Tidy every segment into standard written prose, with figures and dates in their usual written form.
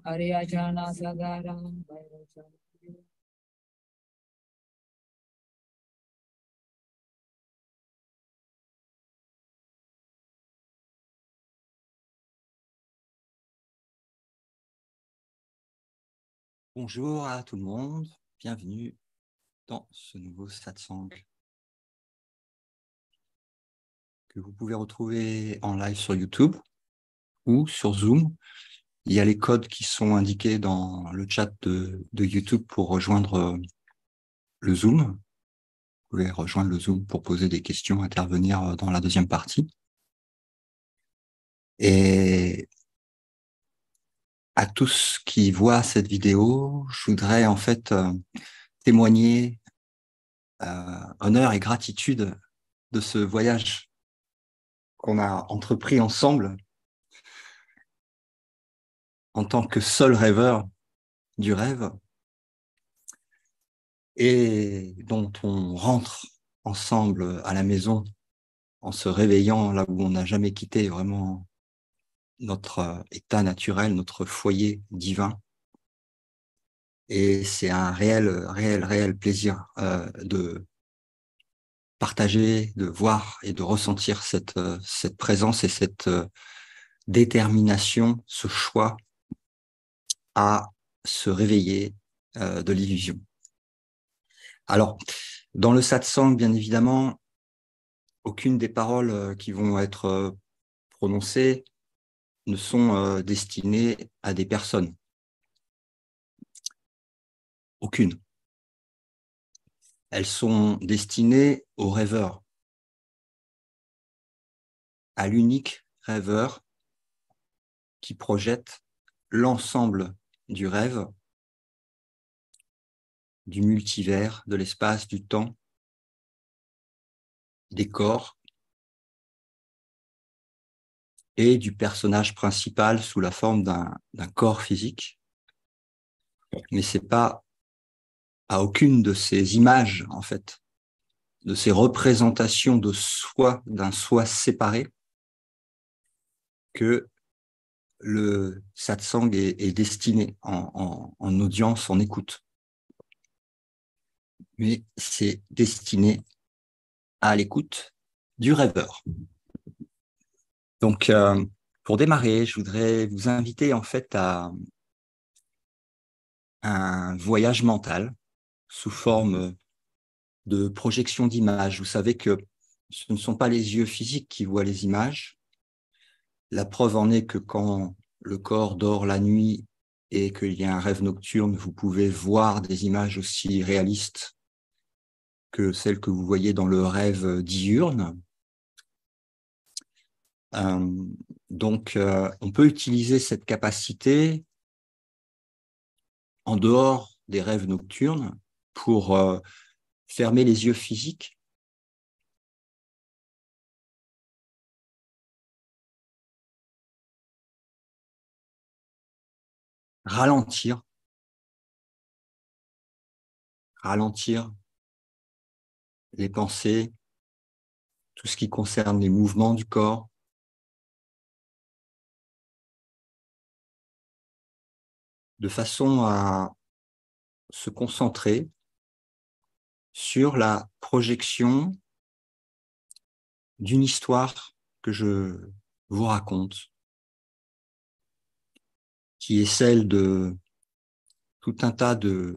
Ariajana Sagaram. Bonjour à tout le monde, bienvenue dans ce nouveau satsang que vous pouvez retrouver en live sur YouTube ou sur Zoom. Il y a les codes qui sont indiqués dans le chat de YouTube pour rejoindre le Zoom. Vous pouvez rejoindre le Zoom pour poser des questions, intervenir dans la deuxième partie. Et à tous qui voient cette vidéo, je voudrais en fait témoigner honneur et gratitude de ce voyage qu'on a entrepris ensemble en tant que seul rêveur du rêve et dont on rentre ensemble à la maison en se réveillant là où on n'a jamais quitté vraiment notre état naturel, notre foyer divin. Et c'est un réel plaisir de partager, de voir et de ressentir cette présence et cette détermination, ce choix à se réveiller de l'illusion. Alors, dans le satsang, bien évidemment, aucune des paroles qui vont être prononcées ne sont destinées à des personnes. Aucune. Elles sont destinées aux rêveurs, à l'unique rêveur qui projette l'ensemble du rêve, du multivers, de l'espace, du temps, des corps et du personnage principal sous la forme d'un corps physique. Mais c'est pas à aucune de ces images, en fait, de ces représentations de soi, d'un soi séparé, que le satsang est destiné en audience, en écoute. Mais c'est destiné à l'écoute du rêveur. Donc, pour démarrer, je voudrais vous inviter en fait à un voyage mental sous forme de projection d'images. Vous savez que ce ne sont pas les yeux physiques qui voient les images. La preuve en est que quand le corps dort la nuit et qu'il y a un rêve nocturne, vous pouvez voir des images aussi réalistes que celles que vous voyez dans le rêve diurne. Donc, on peut utiliser cette capacité en dehors des rêves nocturnes pour fermer les yeux physiques, ralentir les pensées, tout ce qui concerne les mouvements du corps, de façon à se concentrer sur la projection d'une histoire que je vous raconte, qui est celle de tout un tas de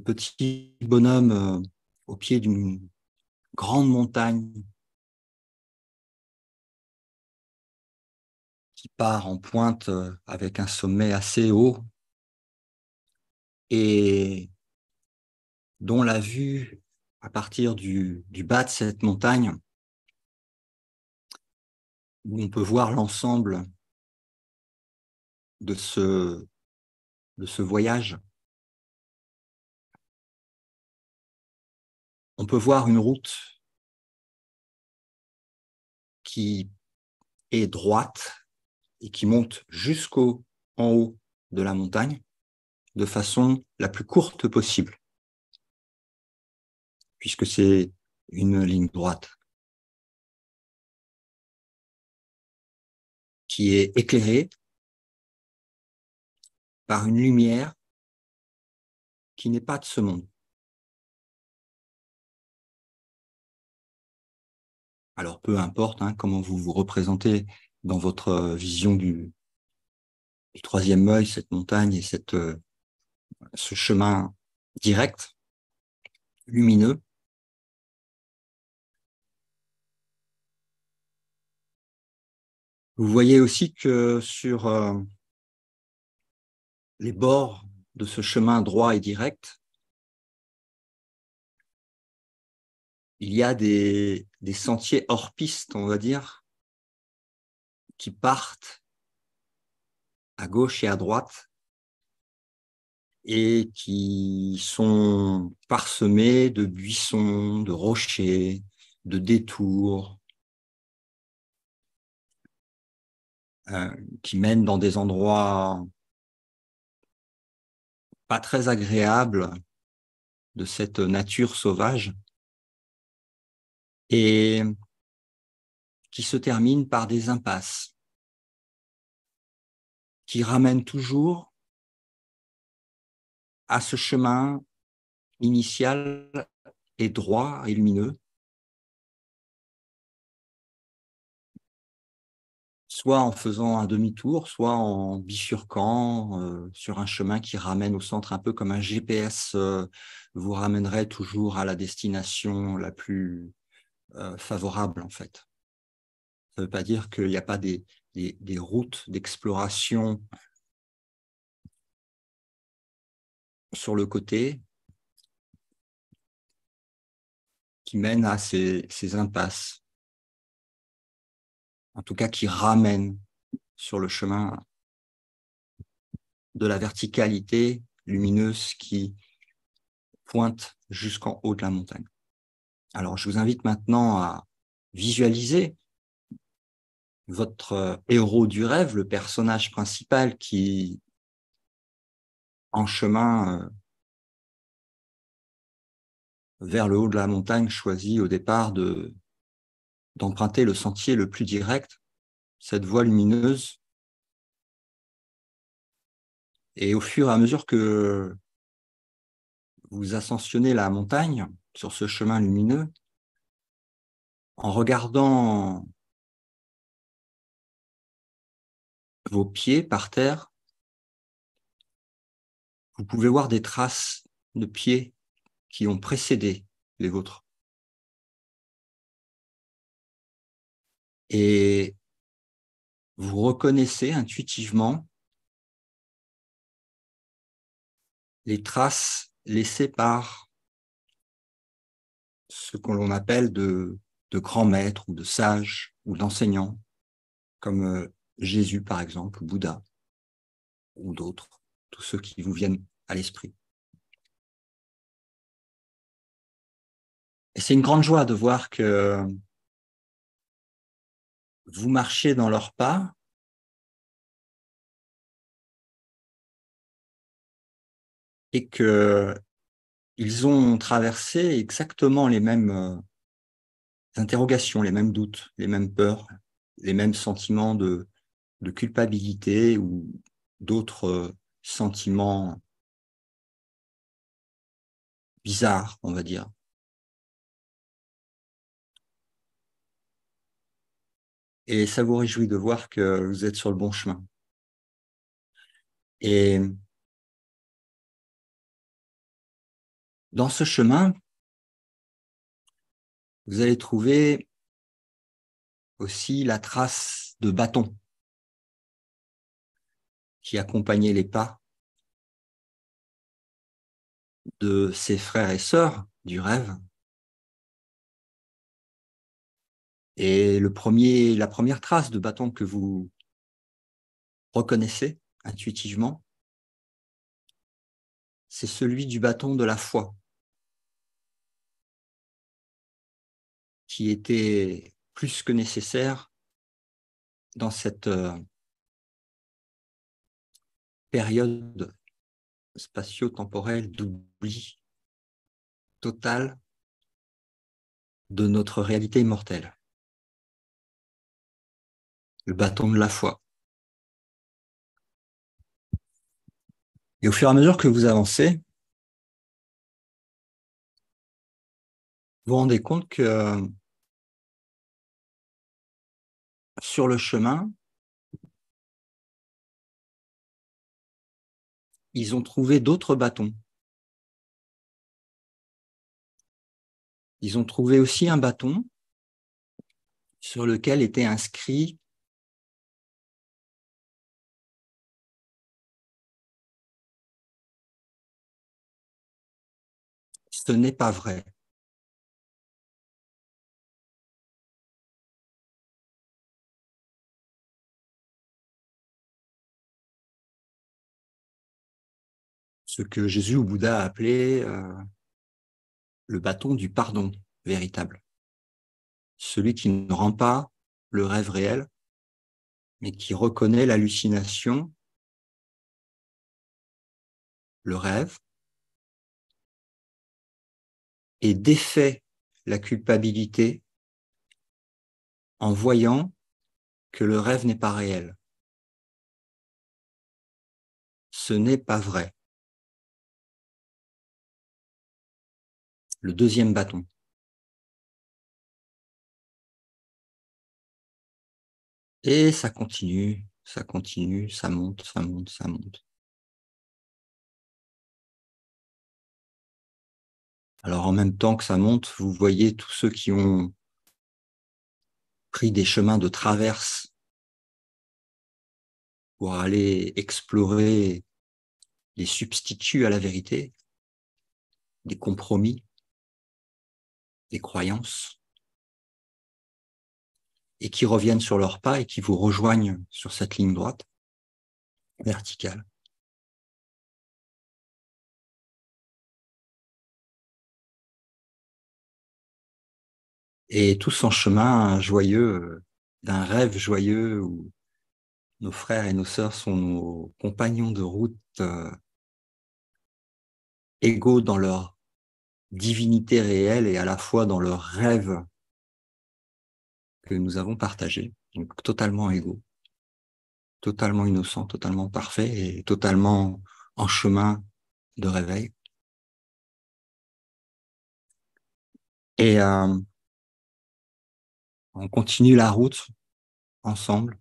petits bonhommes au pied d'une grande montagne qui part en pointe avec un sommet assez haut et dont la vue à partir du bas de cette montagne, où on peut voir l'ensemble de ce voyage, on peut voir une route qui est droite et qui monte jusqu'en haut de la montagne de façon la plus courte possible, puisque c'est une ligne droite qui est éclairée par une lumière qui n'est pas de ce monde. Alors, peu importe comment vous vous représentez dans votre vision du troisième œil, cette montagne et ce chemin direct, lumineux. Vous voyez aussi que sur les bords de ce chemin droit et direct, il y a des sentiers hors piste, on va dire, qui partent à gauche et à droite et qui sont parsemés de buissons, de rochers, de détours, qui mènent dans des endroits pas très agréables de cette nature sauvage et qui se terminent par des impasses qui ramènent toujours à ce chemin initial et droit et lumineux, soit en faisant un demi-tour, soit en bifurquant sur un chemin qui ramène au centre, un peu comme un GPS vous ramènerait toujours à la destination la plus favorable, en fait. Ça ne veut pas dire qu'il n'y a pas des routes d'exploration sur le côté qui mènent à ces impasses, en tout cas qui ramènent sur le chemin de la verticalité lumineuse qui pointe jusqu'en haut de la montagne. Alors, je vous invite maintenant à visualiser votre héros du rêve, le personnage principal qui, en chemin vers le haut de la montagne, choisit au départ d'emprunter le sentier le plus direct, cette voie lumineuse. Et au fur et à mesure que vous ascensionnez la montagne sur ce chemin lumineux, en regardant vos pieds par terre, vous pouvez voir des traces de pieds qui ont précédé les vôtres. Et vous reconnaissez intuitivement les traces laissées par ce que l'on appelle de grands maîtres ou de sages ou d'enseignants, comme Jésus par exemple, ou Bouddha, ou d'autres, tous ceux qui vous viennent à l'esprit. Et c'est une grande joie de voir que vous marchez dans leurs pas et qu'ils ont traversé exactement les mêmes interrogations, les mêmes doutes, les mêmes peurs, les mêmes sentiments de culpabilité ou d'autres sentiments bizarres, on va dire. Et ça vous réjouit de voir que vous êtes sur le bon chemin. Et dans ce chemin, vous allez trouver aussi la trace de bâton qui accompagnait les pas de ses frères et sœurs du rêve. Et la première trace de bâton que vous reconnaissez intuitivement, c'est celui du bâton de la foi, qui était plus que nécessaire dans cette période spatio-temporelle d'oubli total de notre réalité immortelle. Le bâton de la foi. Et au fur et à mesure que vous avancez, vous vous rendez compte que sur le chemin, ils ont trouvé d'autres bâtons. Ils ont trouvé aussi un bâton sur lequel était inscrit « Ce n'est pas vrai ». Ce que Jésus ou Bouddha a appelé le bâton du pardon véritable. Celui qui ne rend pas le rêve réel, mais qui reconnaît l'hallucination, le rêve, et défait la culpabilité en voyant que le rêve n'est pas réel. Ce n'est pas vrai. Le deuxième bâton. Et ça continue, ça continue, ça monte, ça monte, ça monte. Alors en même temps que ça monte, vous voyez tous ceux qui ont pris des chemins de traverse pour aller explorer les substituts à la vérité, des compromis, des croyances, et qui reviennent sur leurs pas et qui vous rejoignent sur cette ligne droite, verticale. Et tous en chemin joyeux, d'un rêve joyeux où nos frères et nos sœurs sont nos compagnons de route égaux dans leur divinité réelle et à la fois dans leur rêve que nous avons partagé, donc totalement égaux, totalement innocents, totalement parfaits et totalement en chemin de réveil. Et on continue la route ensemble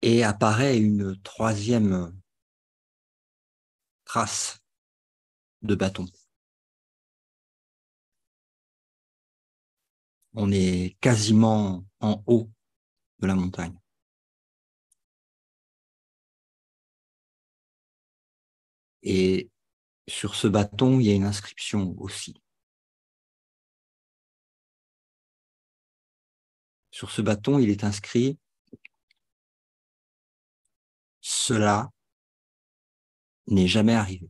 et apparaît une troisième trace de bâton. On est quasiment en haut de la montagne. Et sur ce bâton, il y a une inscription aussi. Sur ce bâton, il est inscrit « Cela n'est jamais arrivé ».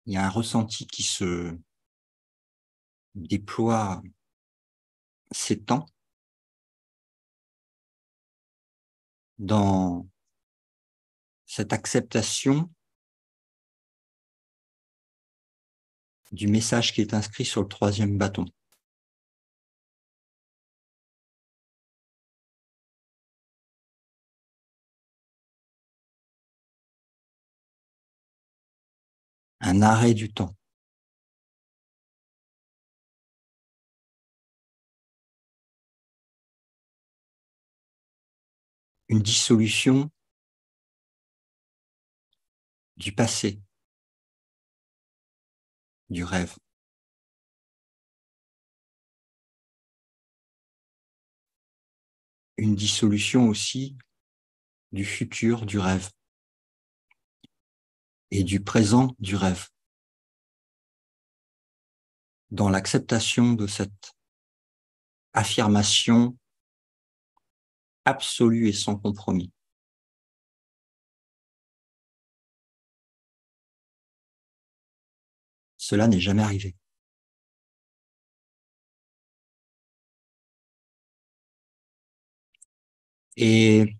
Il y a un ressenti qui se déploie, s'étend dans cette acceptation du message qui est inscrit sur le troisième bâton. Un arrêt du temps. Une dissolution du passé, du rêve. Une dissolution aussi du futur du rêve et du présent du rêve. Dans l'acceptation de cette affirmation absolue et sans compromis. Cela n'est jamais arrivé. Et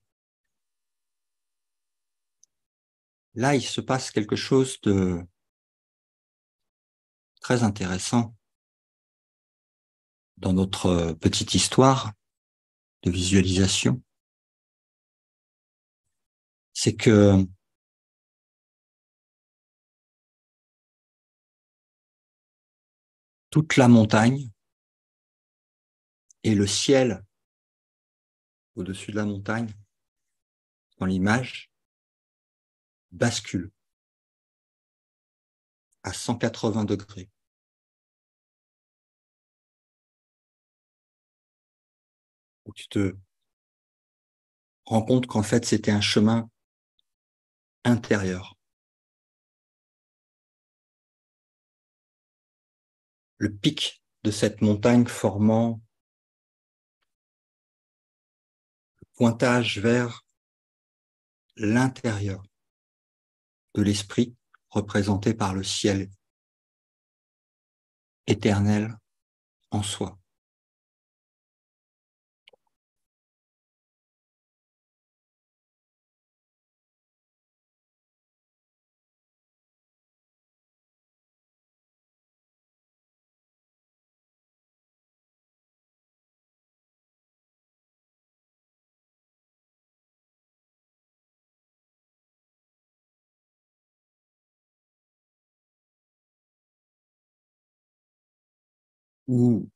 là, il se passe quelque chose de très intéressant dans notre petite histoire de visualisation. C'est que toute la montagne et le ciel au-dessus de la montagne, dans l'image, basculent à 180 degrés. Où tu te rends compte qu'en fait, c'était un chemin intérieur. Le pic de cette montagne formant le pointage vers l'intérieur de l'esprit représenté par le ciel éternel en soi. Où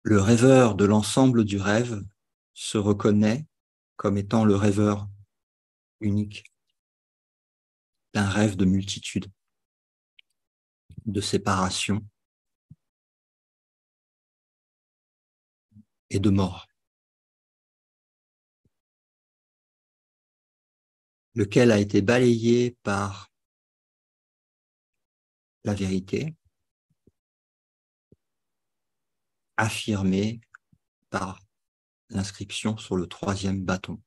le rêveur de l'ensemble du rêve se reconnaît comme étant le rêveur unique d'un rêve de multitude, de séparation et de mort, lequel a été balayé par la vérité, affirmé par l'inscription sur le troisième bâton.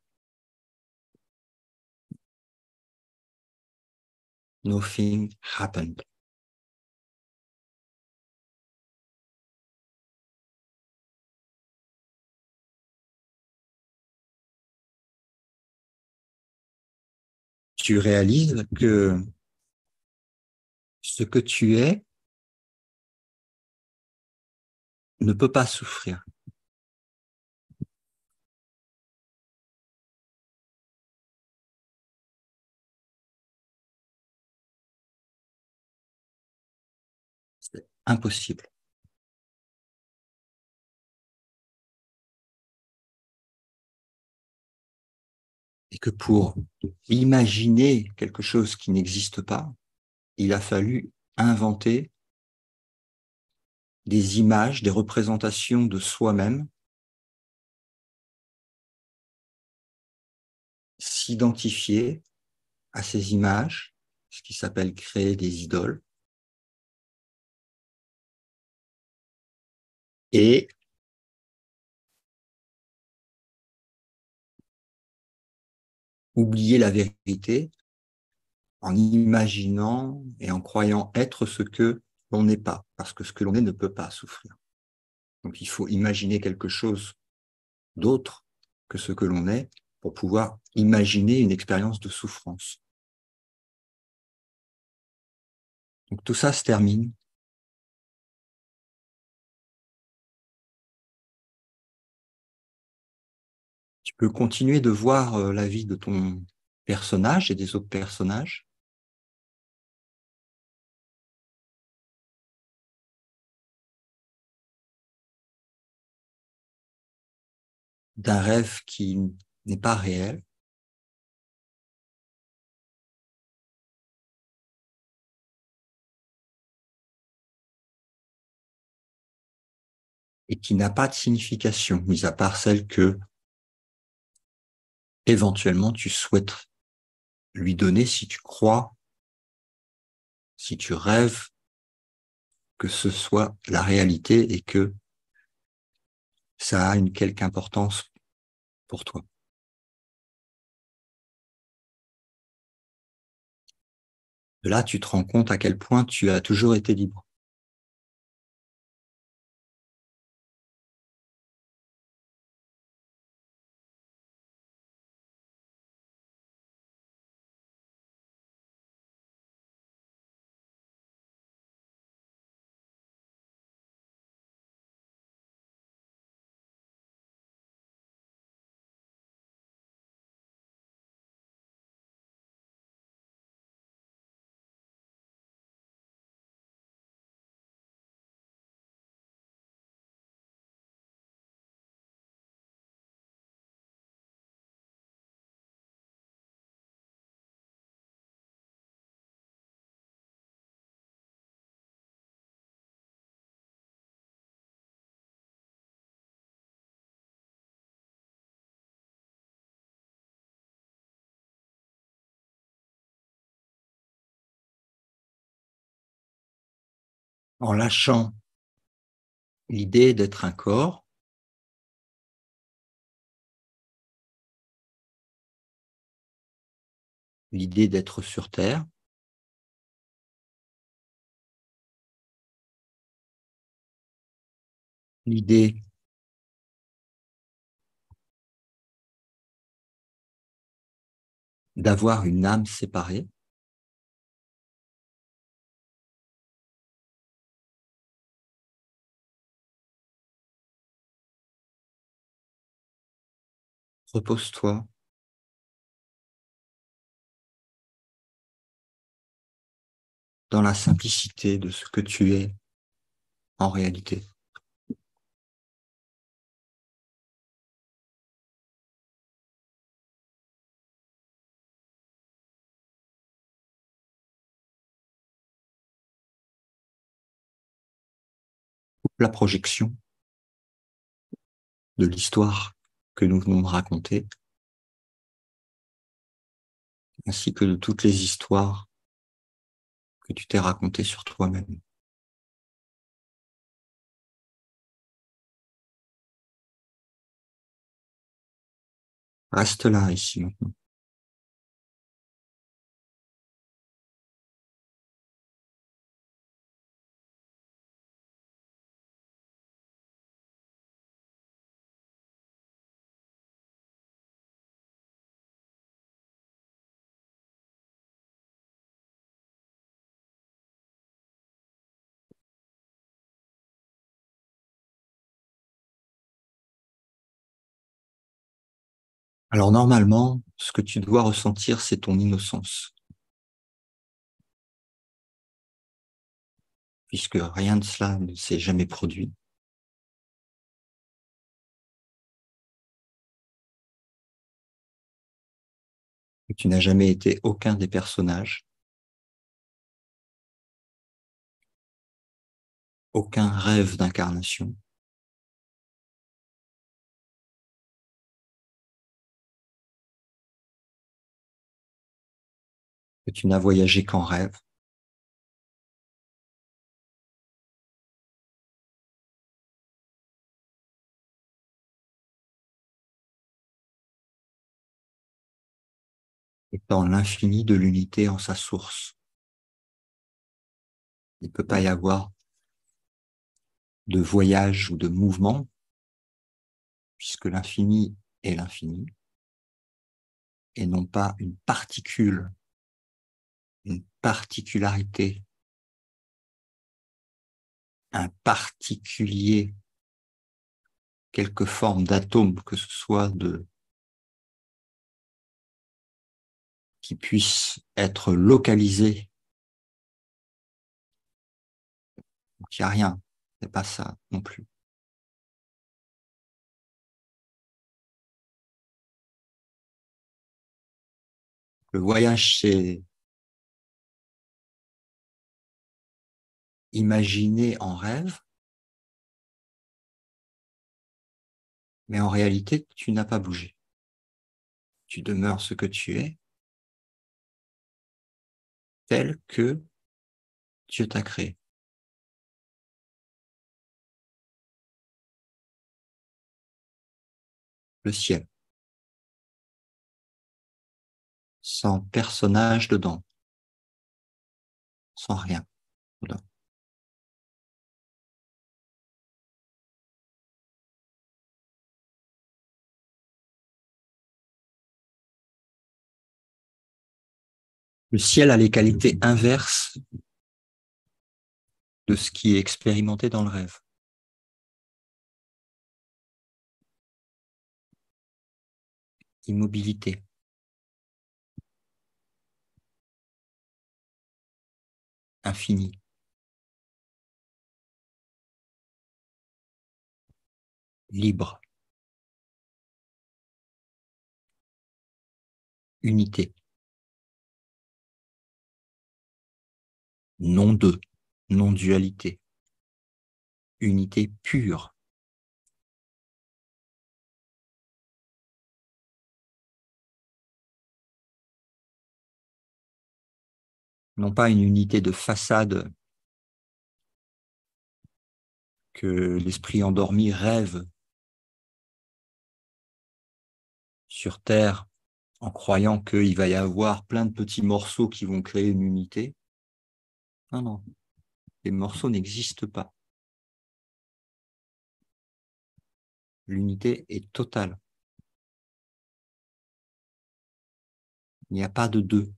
Nothing happened. Tu réalises que ce que tu es ne peut pas souffrir. C'est impossible. Et que pour imaginer quelque chose qui n'existe pas, il a fallu inventer des images, des représentations de soi-même, s'identifier à ces images, ce qui s'appelle créer des idoles, et oublier la vérité en imaginant et en croyant être ce que l'on n'est pas, parce que ce que l'on est ne peut pas souffrir. Donc il faut imaginer quelque chose d'autre que ce que l'on est pour pouvoir imaginer une expérience de souffrance. Donc tout ça se termine. Tu peux continuer de voir la vie de ton personnage et des autres personnages. D'un rêve qui n'est pas réel. Et qui n'a pas de signification, mis à part celle que éventuellement tu souhaites lui donner si tu crois, si tu rêves que ce soit la réalité et que ça a une quelque importance pour toi. De là, tu te rends compte à quel point tu as toujours été libre. En lâchant l'idée d'être un corps, l'idée d'être sur Terre, l'idée d'avoir une âme séparée, repose-toi dans la simplicité de ce que tu es en réalité. La projection de l'histoire que nous venons de raconter, ainsi que de toutes les histoires que tu t'es racontées sur toi-même. Reste là, ici, maintenant. Alors normalement, ce que tu dois ressentir, c'est ton innocence, puisque rien de cela ne s'est jamais produit. Et tu n'as jamais été aucun des personnages, aucun rêve d'incarnation. Que tu n'as voyagé qu'en rêve. Étant l'infini de l'unité en sa source. Il ne peut pas y avoir de voyage ou de mouvement, puisque l'infini est l'infini, et non pas une particule, une particularité, un particulier, quelque forme d'atome que ce soit qui puisse être localisé. Donc il n'y a rien, c'est pas ça non plus. Le voyage, c'est imaginer en rêve, mais en réalité, tu n'as pas bougé. Tu demeures ce que tu es, tel que Dieu t'a créé. Le ciel, sans personnage dedans. sans rien. Voilà. Le ciel a les qualités inverses de ce qui est expérimenté dans le rêve. Immobilité, infini, libre, unité, non deux, non dualité, unité pure. Non pas une unité de façade que l'esprit endormi rêve sur Terre en croyant qu'il va y avoir plein de petits morceaux qui vont créer une unité. Non, non, les morceaux n'existent pas. L'unité est totale. Il n'y a pas de deux.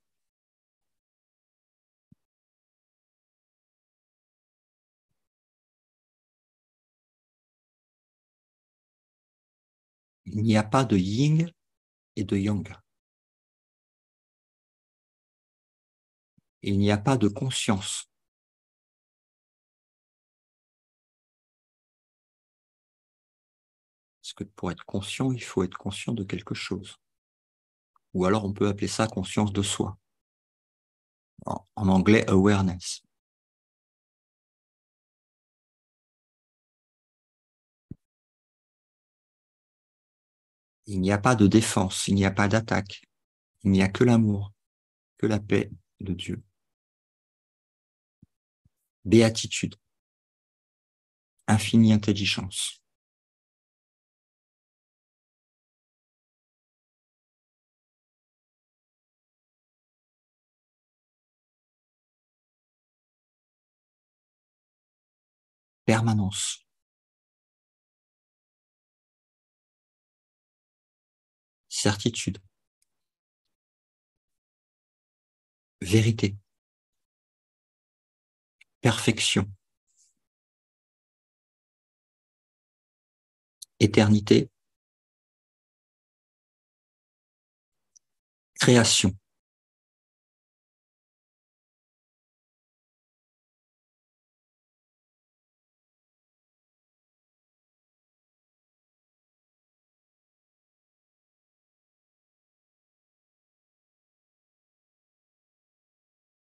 Il n'y a pas de yin et de yang. Il n'y a pas de conscience. Parce que pour être conscient, il faut être conscient de quelque chose. Ou alors on peut appeler ça conscience de soi. En anglais, awareness. Il n'y a pas de défense, il n'y a pas d'attaque. Il n'y a que l'amour, que la paix de Dieu. Béatitude, infinie intelligence. Permanence, certitude, vérité, perfection, éternité, création.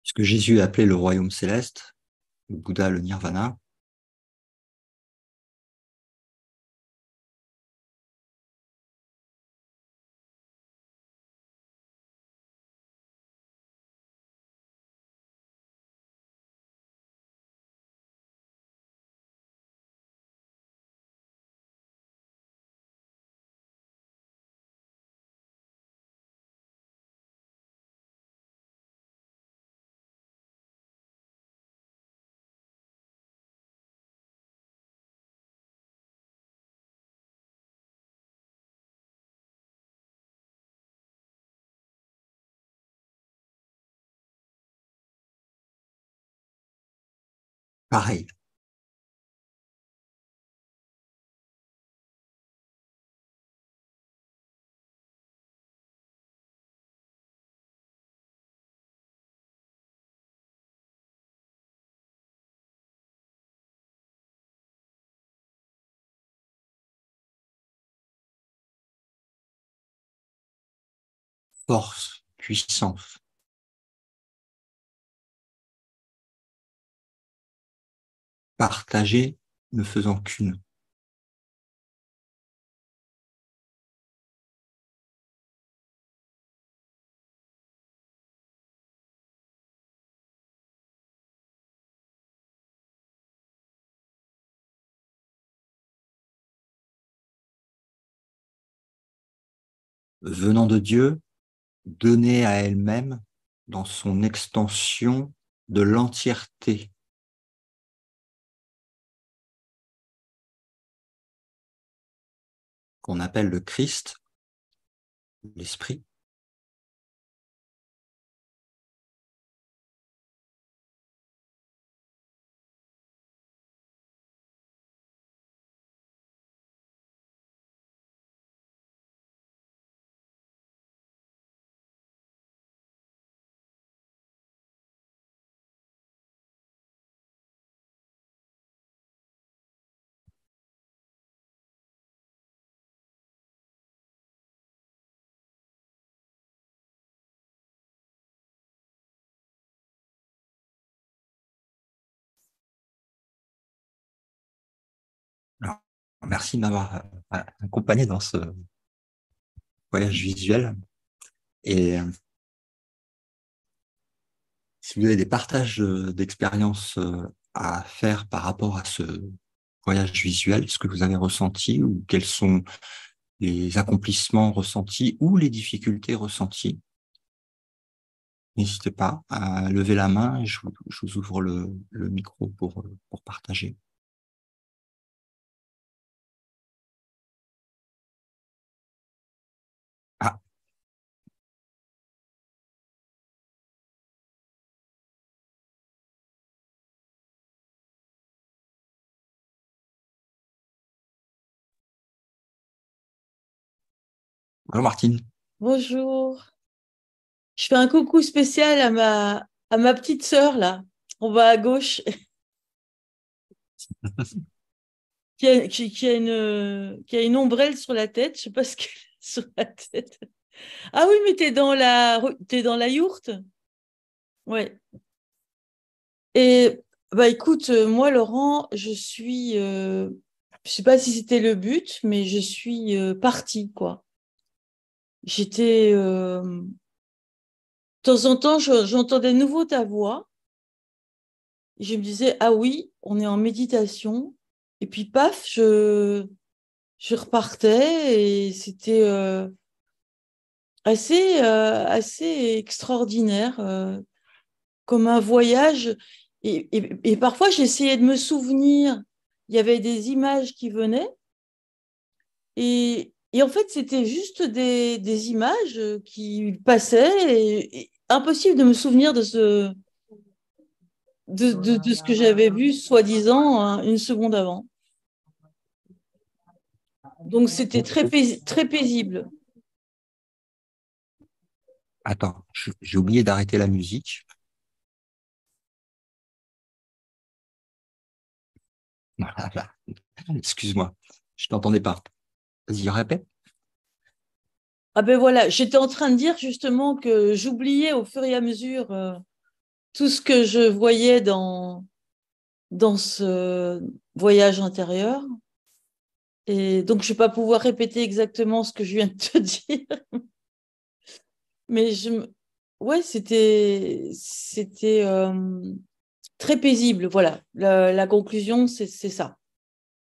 Ce que Jésus a appelé le royaume céleste, le Bouddha le nirvana, pareil. Force, puissance, partagée ne faisant qu'une. Venant de Dieu, donnée à elle-même dans son extension de l'entièreté qu'on appelle le Christ, l'Esprit. Alors, merci de m'avoir accompagné dans ce voyage visuel. Et si vous avez des partages d'expériences à faire par rapport à ce voyage visuel, ce que vous avez ressenti ou quels sont les accomplissements ressentis ou les difficultés ressenties, n'hésitez pas à lever la main et je vous ouvre le micro pour partager. Ah, bonjour Martine. Bonjour. Je fais un coucou spécial à ma petite sœur, là, en bas à gauche, qui a une ombrelle sur la tête. Je sais pas ce qu'elle a sur la tête. Ah oui, mais t'es dans la yourte? Ouais. Et bah écoute, moi, Laurent, je sais pas si c'était le but, mais je suis partie, quoi. De temps en temps, j'entendais de nouveau ta voix. Et je me disais, ah oui, on est en méditation. Et puis, paf, je repartais et c'était assez extraordinaire, comme un voyage. Et parfois, j'essayais de me souvenir. Il y avait des images qui venaient. Et en fait, c'était juste des images qui passaient. Et impossible de me souvenir de ce que j'avais vu, soi-disant, hein, une seconde avant. Donc, c'était très paisible. Attends, j'ai oublié d'arrêter la musique. Voilà. Excuse-moi, je t'entendais pas. Vas-y, répète. Ah ben voilà, j'étais en train de dire justement que j'oubliais au fur et à mesure tout ce que je voyais dans ce voyage intérieur. Et donc, je ne vais pas pouvoir répéter exactement ce que je viens de te dire. Mais ouais, c'était très paisible. Voilà, la conclusion, c'est ça.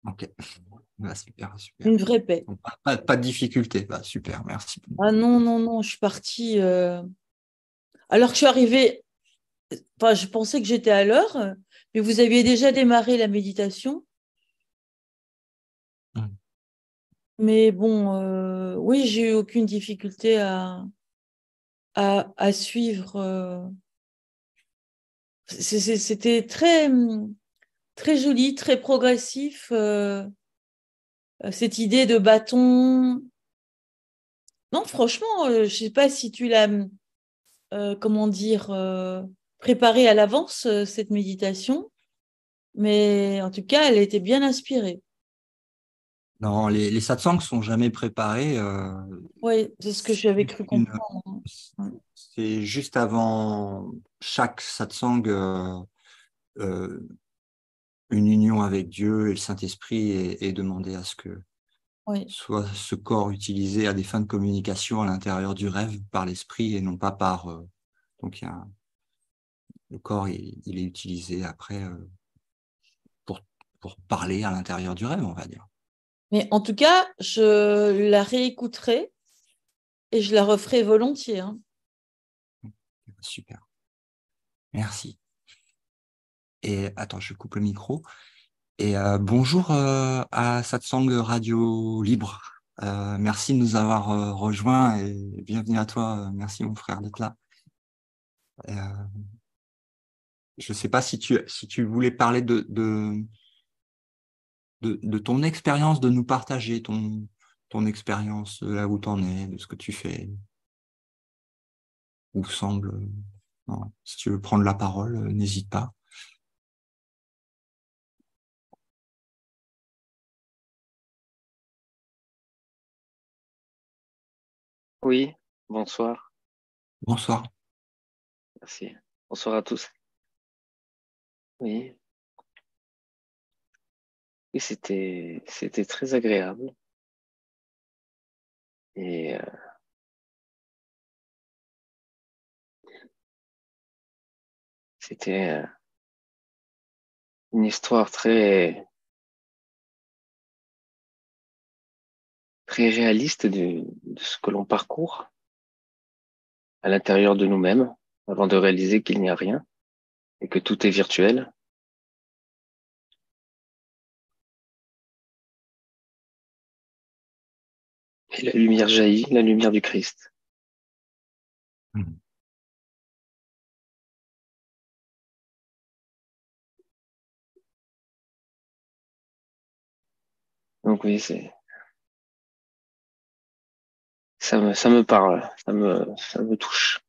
Ok, bah, super, super. Une vraie paix. Donc, pas de difficulté. Bah, super, merci. Ah non, non, non, je suis partie. Alors que je suis arrivée, enfin, je pensais que j'étais à l'heure, mais vous aviez déjà démarré la méditation. Mm. Mais bon, oui, j'ai eu aucune difficulté à suivre. C'était très joli, très progressif. Cette idée de bâton. Non, franchement, je ne sais pas si tu l'as, comment dire, préparée à l'avance, cette méditation, mais en tout cas, elle était bien inspirée. Non, les satsangs sont jamais préparés. Oui, c'est ce que C'est j'avais juste cru comprendre. Ouais. c'est juste avant chaque satsang, euh, une union avec Dieu et le Saint-Esprit est demandé à ce que Oui. soit ce corps utilisé à des fins de communication à l'intérieur du rêve par l'esprit et non pas par. Donc, le corps, il est utilisé après pour, pour parler à l'intérieur du rêve, on va dire. Mais en tout cas, je la réécouterai et je la referai volontiers, hein. Super. Merci. Et attends, je coupe le micro. Et bonjour à Satsang Radio Libre. Merci de nous avoir rejoints et bienvenue à toi. Merci mon frère d'être là. Je ne sais pas si tu voulais parler de ton expérience, de nous partager ton expérience, là où tu en es, de ce que tu fais, ou semble. Non. Si tu veux prendre la parole, n'hésite pas. Oui, bonsoir. Bonsoir. Merci. Bonsoir à tous. Oui, oui, c'était très agréable et c'était une histoire très réaliste de ce que l'on parcourt à l'intérieur de nous-mêmes avant de réaliser qu'il n'y a rien et que tout est virtuel. Et la lumière jaillit, la lumière du Christ. Mhm. Donc oui, ça me parle, ça me touche.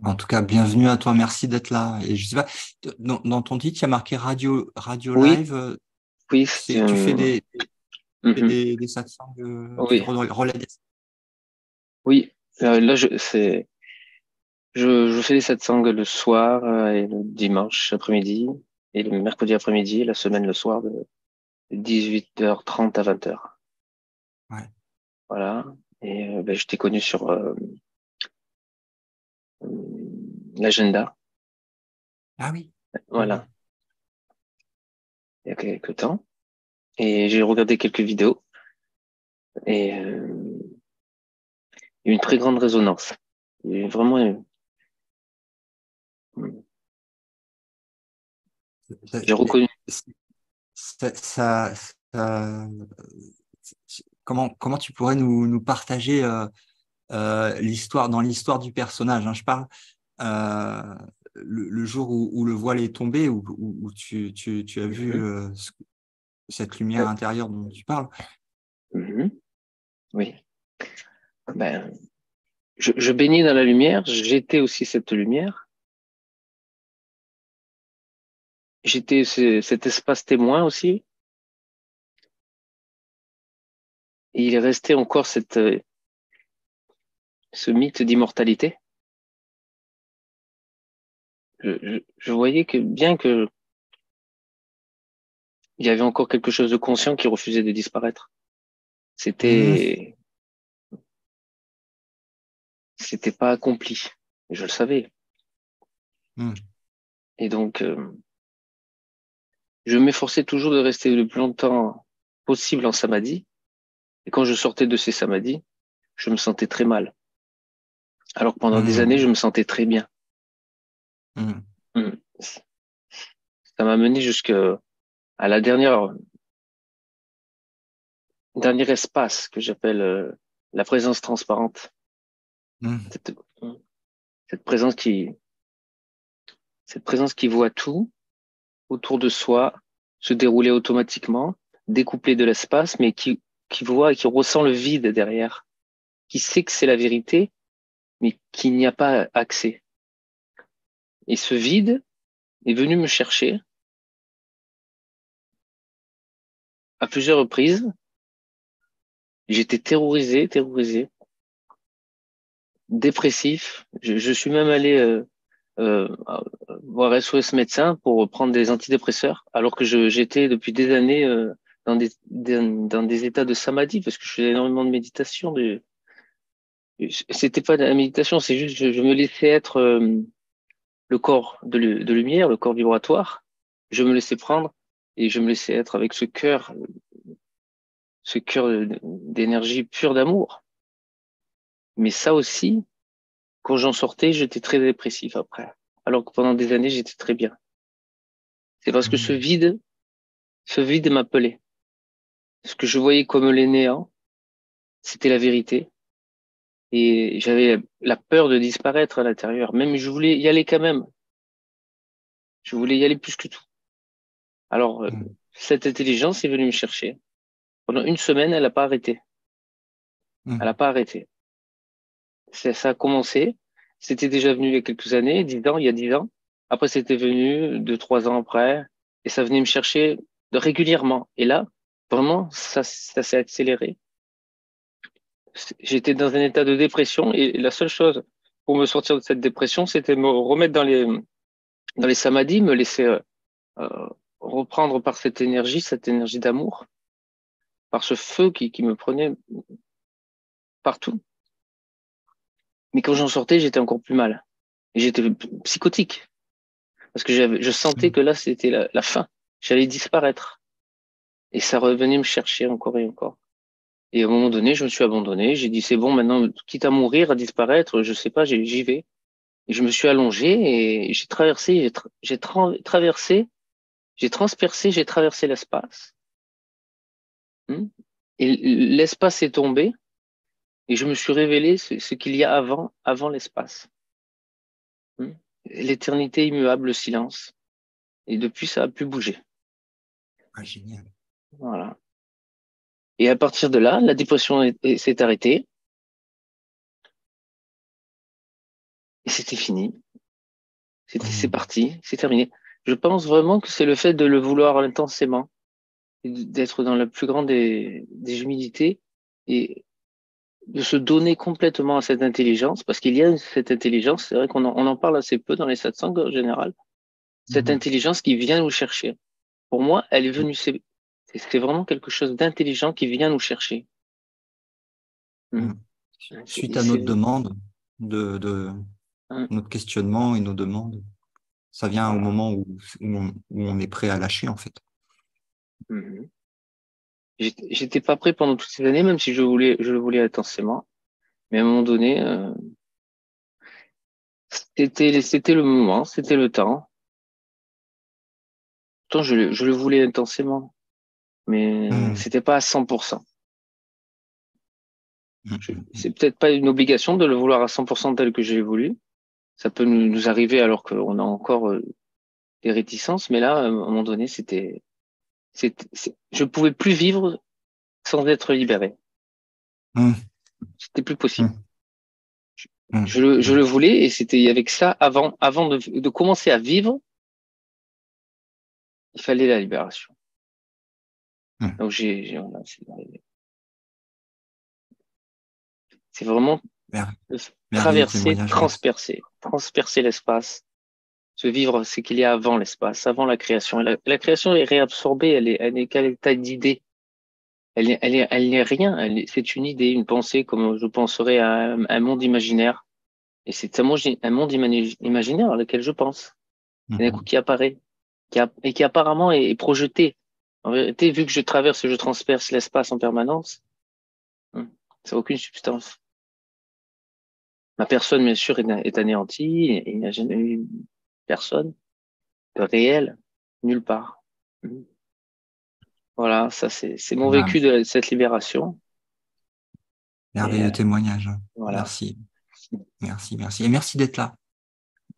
En tout cas, bienvenue à toi. Merci d'être là. Et je sais pas, dans ton titre, il y a marqué radio Oui, live. oui, c'est Tu fais mhm. des satsangs, tu Oui, relais des. oui. Là, je fais des satsangs le soir et le dimanche après-midi et le mercredi après-midi, la semaine le soir de 18h30 à 20h. Ouais. Voilà. Et ben, je t'ai connu sur l'agenda. Ah oui. Voilà, il y a quelques temps. Et j'ai regardé quelques vidéos et il y a eu une très grande résonance. Il y a eu vraiment j'ai reconnu. Ça, ça, ça- comment tu pourrais nous partager l'histoire dans l'histoire du personnage, hein, je parle euh, le jour où le voile est tombé, où tu as vu Mhm, cette lumière intérieure dont tu parles. mhm, oui. Ben, je baignais dans la lumière, j'étais aussi cette lumière. J'étais cet espace témoin aussi. Et il est resté encore ce mythe d'immortalité. Je voyais que bien que il y avait encore quelque chose de conscient qui refusait de disparaître. Mmh, C'était, c'était pas accompli. Je le savais. mmh, Et donc, je m'efforçais toujours de rester le plus longtemps possible en samadhi. Et quand je sortais de ces samadhis, je me sentais très mal. Alors que pendant des années, mmh, je me sentais très bien. mmh, Mm. Ça m'a mené jusqu'à la dernier espace que j'appelle la présence transparente. mmh, Cette, cette présence qui, cette présence qui voit tout autour de soi se dérouler automatiquement, découplé de l'espace, mais qui voit et qui ressent le vide derrière, qui sait que c'est la vérité, mais qui n'y a pas accès. Et ce vide est venu me chercher à plusieurs reprises. J'étais terrorisé, dépressif. Je suis même allé voir SOS médecin pour prendre des antidépresseurs, alors que j'étais depuis des années dans des états de samadhi, parce que je faisais énormément de méditation. C'était pas de la méditation, c'est juste je me laissais être le corps de lumière, le corps vibratoire. Je me laissais prendre et je me laissais être avec ce cœur d'énergie pure d'amour. Mais ça aussi, quand j'en sortais, j'étais très dépressif après. alors que pendant des années, j'étais très bien. C'est parce que ce vide m'appelait. Ce que je voyais comme les néants, c'était la vérité. Et j'avais la peur de disparaître à l'intérieur. Même je voulais y aller quand même. Je voulais y aller plus que tout. Alors, cette intelligence est venue me chercher. Pendant une semaine, elle n'a pas arrêté. Elle n'a pas arrêté. Ça a commencé. C'était déjà venu il y a quelques années, il y a 10 ans. Après, c'était venu 2, 3 ans après. Et ça venait me chercher régulièrement. Et là, vraiment, ça s'est accéléré. J'étais dans un état de dépression et la seule chose pour me sortir de cette dépression, c'était me remettre dans les samadhis, me laisser euh, reprendre par cette énergie d'amour, par ce feu qui me prenait partout. Mais quand j'en sortais, j'étais encore plus mal. Et j'étais psychotique. Parce que je sentais que là, c'était la fin. J'allais disparaître. Et ça revenait me chercher encore et encore. Et à un moment donné, je me suis abandonné. J'ai dit, c'est bon, maintenant, quitte à mourir, à disparaître, je sais pas, j'y vais. Et je me suis allongé et j'ai traversé, traversé, j'ai transpercé, j'ai traversé l'espace. Et l'espace est tombé et je me suis révélé ce qu'il y a avant l'espace. L'éternité immuable, le silence. Et depuis, ça a plus bougé. Ah, génial. Voilà. Et à partir de là, la dépression s'est arrêtée. Et c'était fini. C'est parti, c'est terminé. Je pense vraiment que c'est le fait de le vouloir intensément, d'être dans la plus grande des humilités et de se donner complètement à cette intelligence, parce qu'il y a cette intelligence, c'est vrai qu'on en parle assez peu dans les satsangs en général, cette intelligence qui vient nous chercher. Pour moi, elle est venue, c'est vraiment quelque chose d'intelligent qui vient nous chercher. Suite à notre demande, de notre questionnement et nos demandes, ça vient au moment où on est prêt à lâcher, en fait. J'étais pas prêt pendant toutes ces années, même si je le voulais intensément. Mais à un moment donné, c'était le moment, c'était le temps. Pourtant, je le voulais intensément, mais c'était pas à 100%. C'est peut-être pas une obligation de le vouloir à 100% tel que j'ai voulu. Ça peut nous arriver alors qu'on a encore des réticences, mais là, à un moment donné, je pouvais plus vivre sans être libéré. C'était plus possible. Je le voulais et c'était avec ça, avant de commencer à vivre, il fallait la libération. Donc voilà, c'est vraiment traverser, transpercer l'espace, se vivre ce qu'il y a avant l'espace, avant la création. La création est réabsorbée, elle n'est qu'à l'état d'idée. Elle n'est rien. C'est une idée, une pensée, comme je penserais à un monde imaginaire. Et c'est un monde imaginaire à lequel je pense. Et d'un coup qui apparaît, et qui apparemment est projeté. En vérité, vu que je traverse et je transperce l'espace en permanence, ça n'a aucune substance. Ma personne, bien sûr, est anéantie, et il n'y a jamais eu personne de réel, nulle part. Voilà, ça c'est mon vécu de cette libération. Merveilleux témoignage. Voilà. Merci. Merci. Et merci d'être là.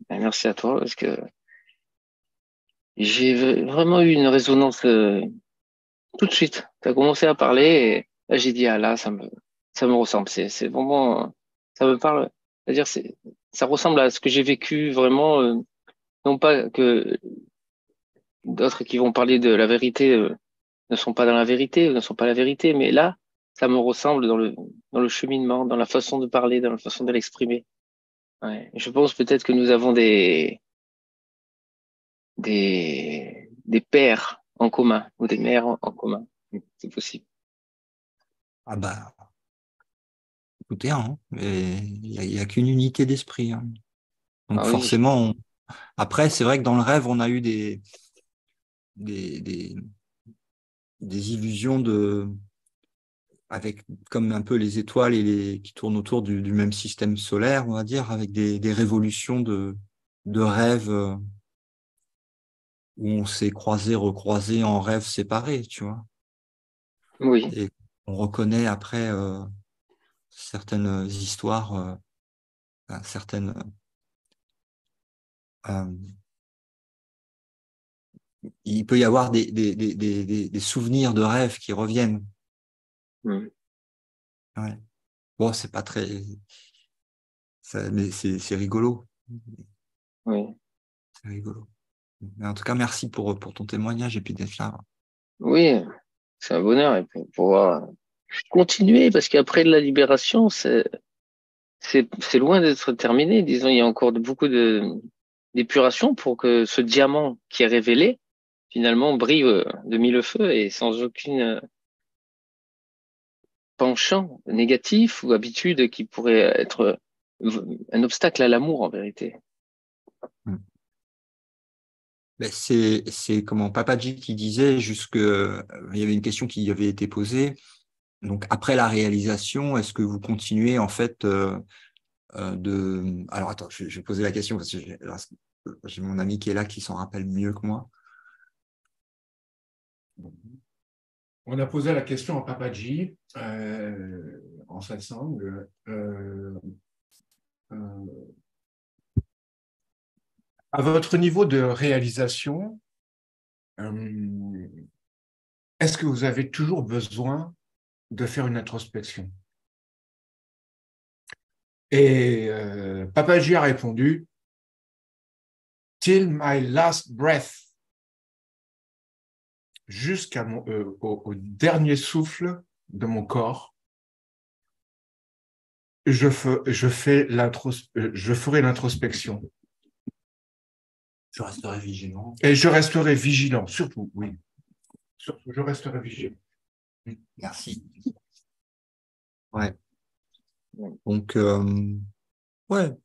Merci à toi, parce que j'ai vraiment eu une résonance tout de suite. Tu as commencé à parler et là, j'ai dit, ah là, ça me ressemble. C'est vraiment, ça me parle. C'est-à-dire, ça ressemble à ce que j'ai vécu vraiment, non pas que d'autres qui vont parler de la vérité ne sont pas dans la vérité, ne sont pas la vérité, mais là, ça me ressemble dans le cheminement, dans la façon de parler, dans la façon de l'exprimer. Ouais. Je pense peut-être que nous avons des pères en commun ou des mères en commun. C'est possible. Ah bah, écoutez, il n'y a qu'une unité d'esprit. Donc forcément, après, c'est vrai que dans le rêve, on a eu des illusions avec comme un peu les étoiles qui tournent autour du même système solaire, on va dire, avec des révolutions de rêves où on s'est croisé, recroisé en rêves séparés, tu vois. Oui, Et on reconnaît après certaines histoires, certaines... il peut y avoir des souvenirs de rêves qui reviennent. mm, Ouais. Bon, c'est pas très... mais c'est rigolo. oui. C'est rigolo. Mais en tout cas, merci pour ton témoignage et puis d'être là. Oui, c'est un bonheur et pour pouvoir continuer parce qu'après la libération, c'est loin d'être terminé. Disons, il y a encore beaucoup d'épuration pour que ce diamant qui est révélé finalement brille de mille feux et sans aucune penchant négatif ou habitude qui pourrait être un obstacle à l'amour en vérité. Mm. Ben, c'est comment Papaji qui disait il y avait une question qui avait été posée. Donc après la réalisation, est-ce que vous continuez en fait alors attends, je vais poser la question parce que j'ai mon ami qui est là qui s'en rappelle mieux que moi. On a posé la question à Papaji en satsang. À votre niveau de réalisation, est-ce que vous avez toujours besoin de faire une introspection? Et Papaji a répondu, Till my last breath, jusqu'à au dernier souffle de mon corps, je ferai l'introspection. Je resterai vigilant. Et je resterai vigilant, surtout, oui. Surtout, je resterai vigilant. Merci. Ouais. Donc, ouais.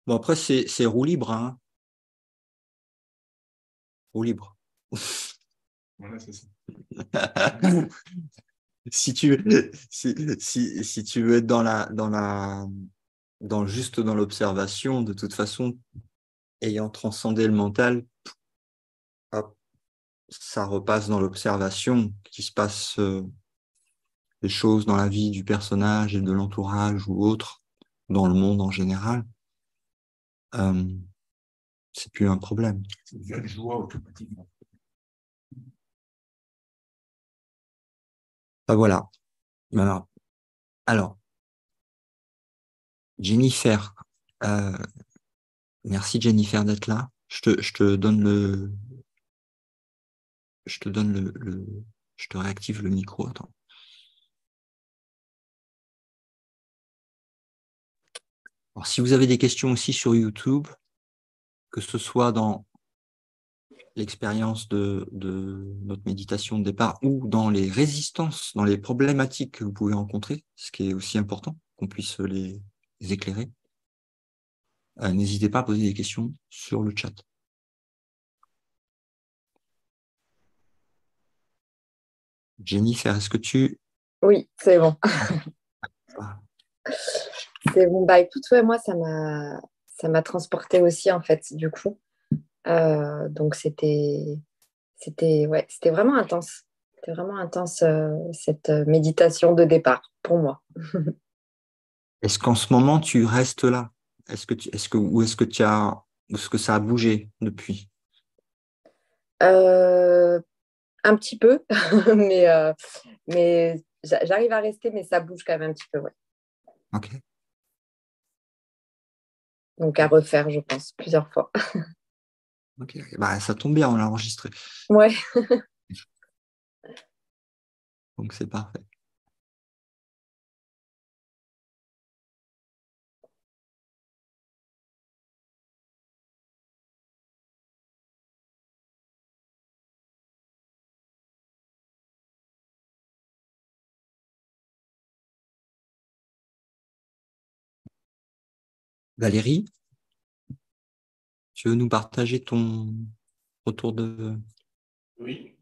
Bon, après, c'est roue libre, hein. Roue libre. Voilà, c'est ça. Si tu veux être juste dans l'observation, de toute façon, ayant transcendé le mental, hop, ça repasse dans l'observation, qu'il se passe des choses dans la vie du personnage et de l'entourage ou autre, dans le monde en général. C'est plus un problème. Ça devient une joie automatiquement. Ben voilà. Alors, Jennifer, merci Jennifer d'être là. Je te donne je te réactive le micro. Attends. Alors, si vous avez des questions aussi sur YouTube, que ce soit dans l'expérience de notre méditation de départ ou dans les résistances, dans les problématiques que vous pouvez rencontrer, ce qui est aussi important, qu'on puisse les éclairer, n'hésitez pas à poser des questions sur le chat. Jennifer, est-ce que tu... Oui, c'est bon. Ah, C'est bon. Bah écoute, ouais, moi, ça m'a transporté aussi, en fait, du coup. Donc, c'était vraiment intense. C'était vraiment intense, cette méditation de départ, pour moi. est-ce qu'en ce moment, tu restes là? Ou est-ce que ça a bougé depuis? Euh, un petit peu, mais j'arrive à rester, mais ça bouge quand même un petit peu, ouais. Ok. Donc, à refaire, je pense, plusieurs fois. Ok. Bah, ça tombe bien, on l'a enregistré. Ouais. Donc, c'est parfait. Valérie, tu veux nous partager ton retour de... Oui,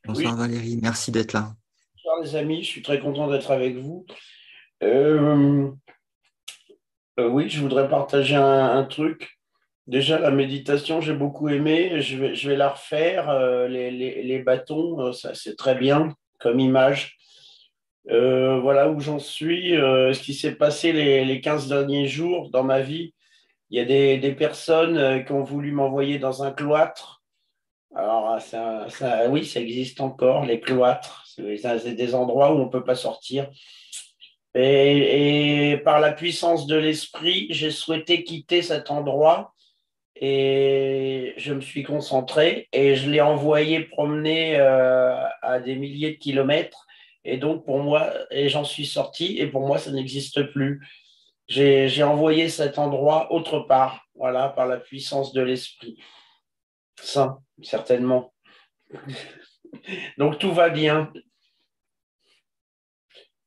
Bonsoir Valérie, merci d'être là. bonsoir les amis, je suis très content d'être avec vous. Euh, Oui, je voudrais partager un truc. Déjà, la méditation, j'ai beaucoup aimé. Je vais la refaire. Les bâtons, ça, c'est très bien comme image. Voilà où j'en suis. Ce qui s'est passé les 15 derniers jours dans ma vie. Il y a des personnes qui ont voulu m'envoyer dans un cloître. Alors, oui, ça existe encore, les cloîtres. C'est des endroits où on ne peut pas sortir. Et par la puissance de l'esprit, j'ai souhaité quitter cet endroit et je me suis concentré et je l'ai envoyé promener à des milliers de kilomètres. Et donc, pour moi, et j'en suis sorti et pour moi, ça n'existe plus. J'ai envoyé cet endroit autre part, voilà, par la puissance de l'esprit saint, certainement. Donc, tout va bien.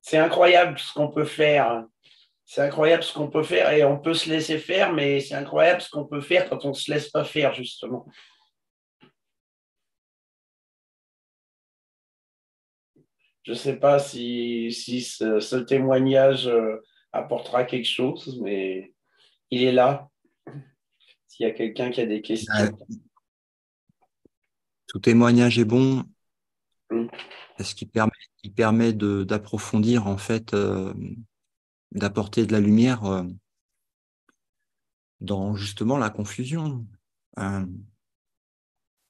C'est incroyable ce qu'on peut faire. C'est incroyable ce qu'on peut faire et on peut se laisser faire, mais c'est incroyable ce qu'on peut faire quand on ne se laisse pas faire, justement. Je ne sais pas si ce témoignage apportera quelque chose, mais il est là. S'il y a quelqu'un qui a des questions. Tout témoignage est bon Mm. parce qu'il permet d'approfondir, en fait, d'apporter de la lumière dans justement la confusion.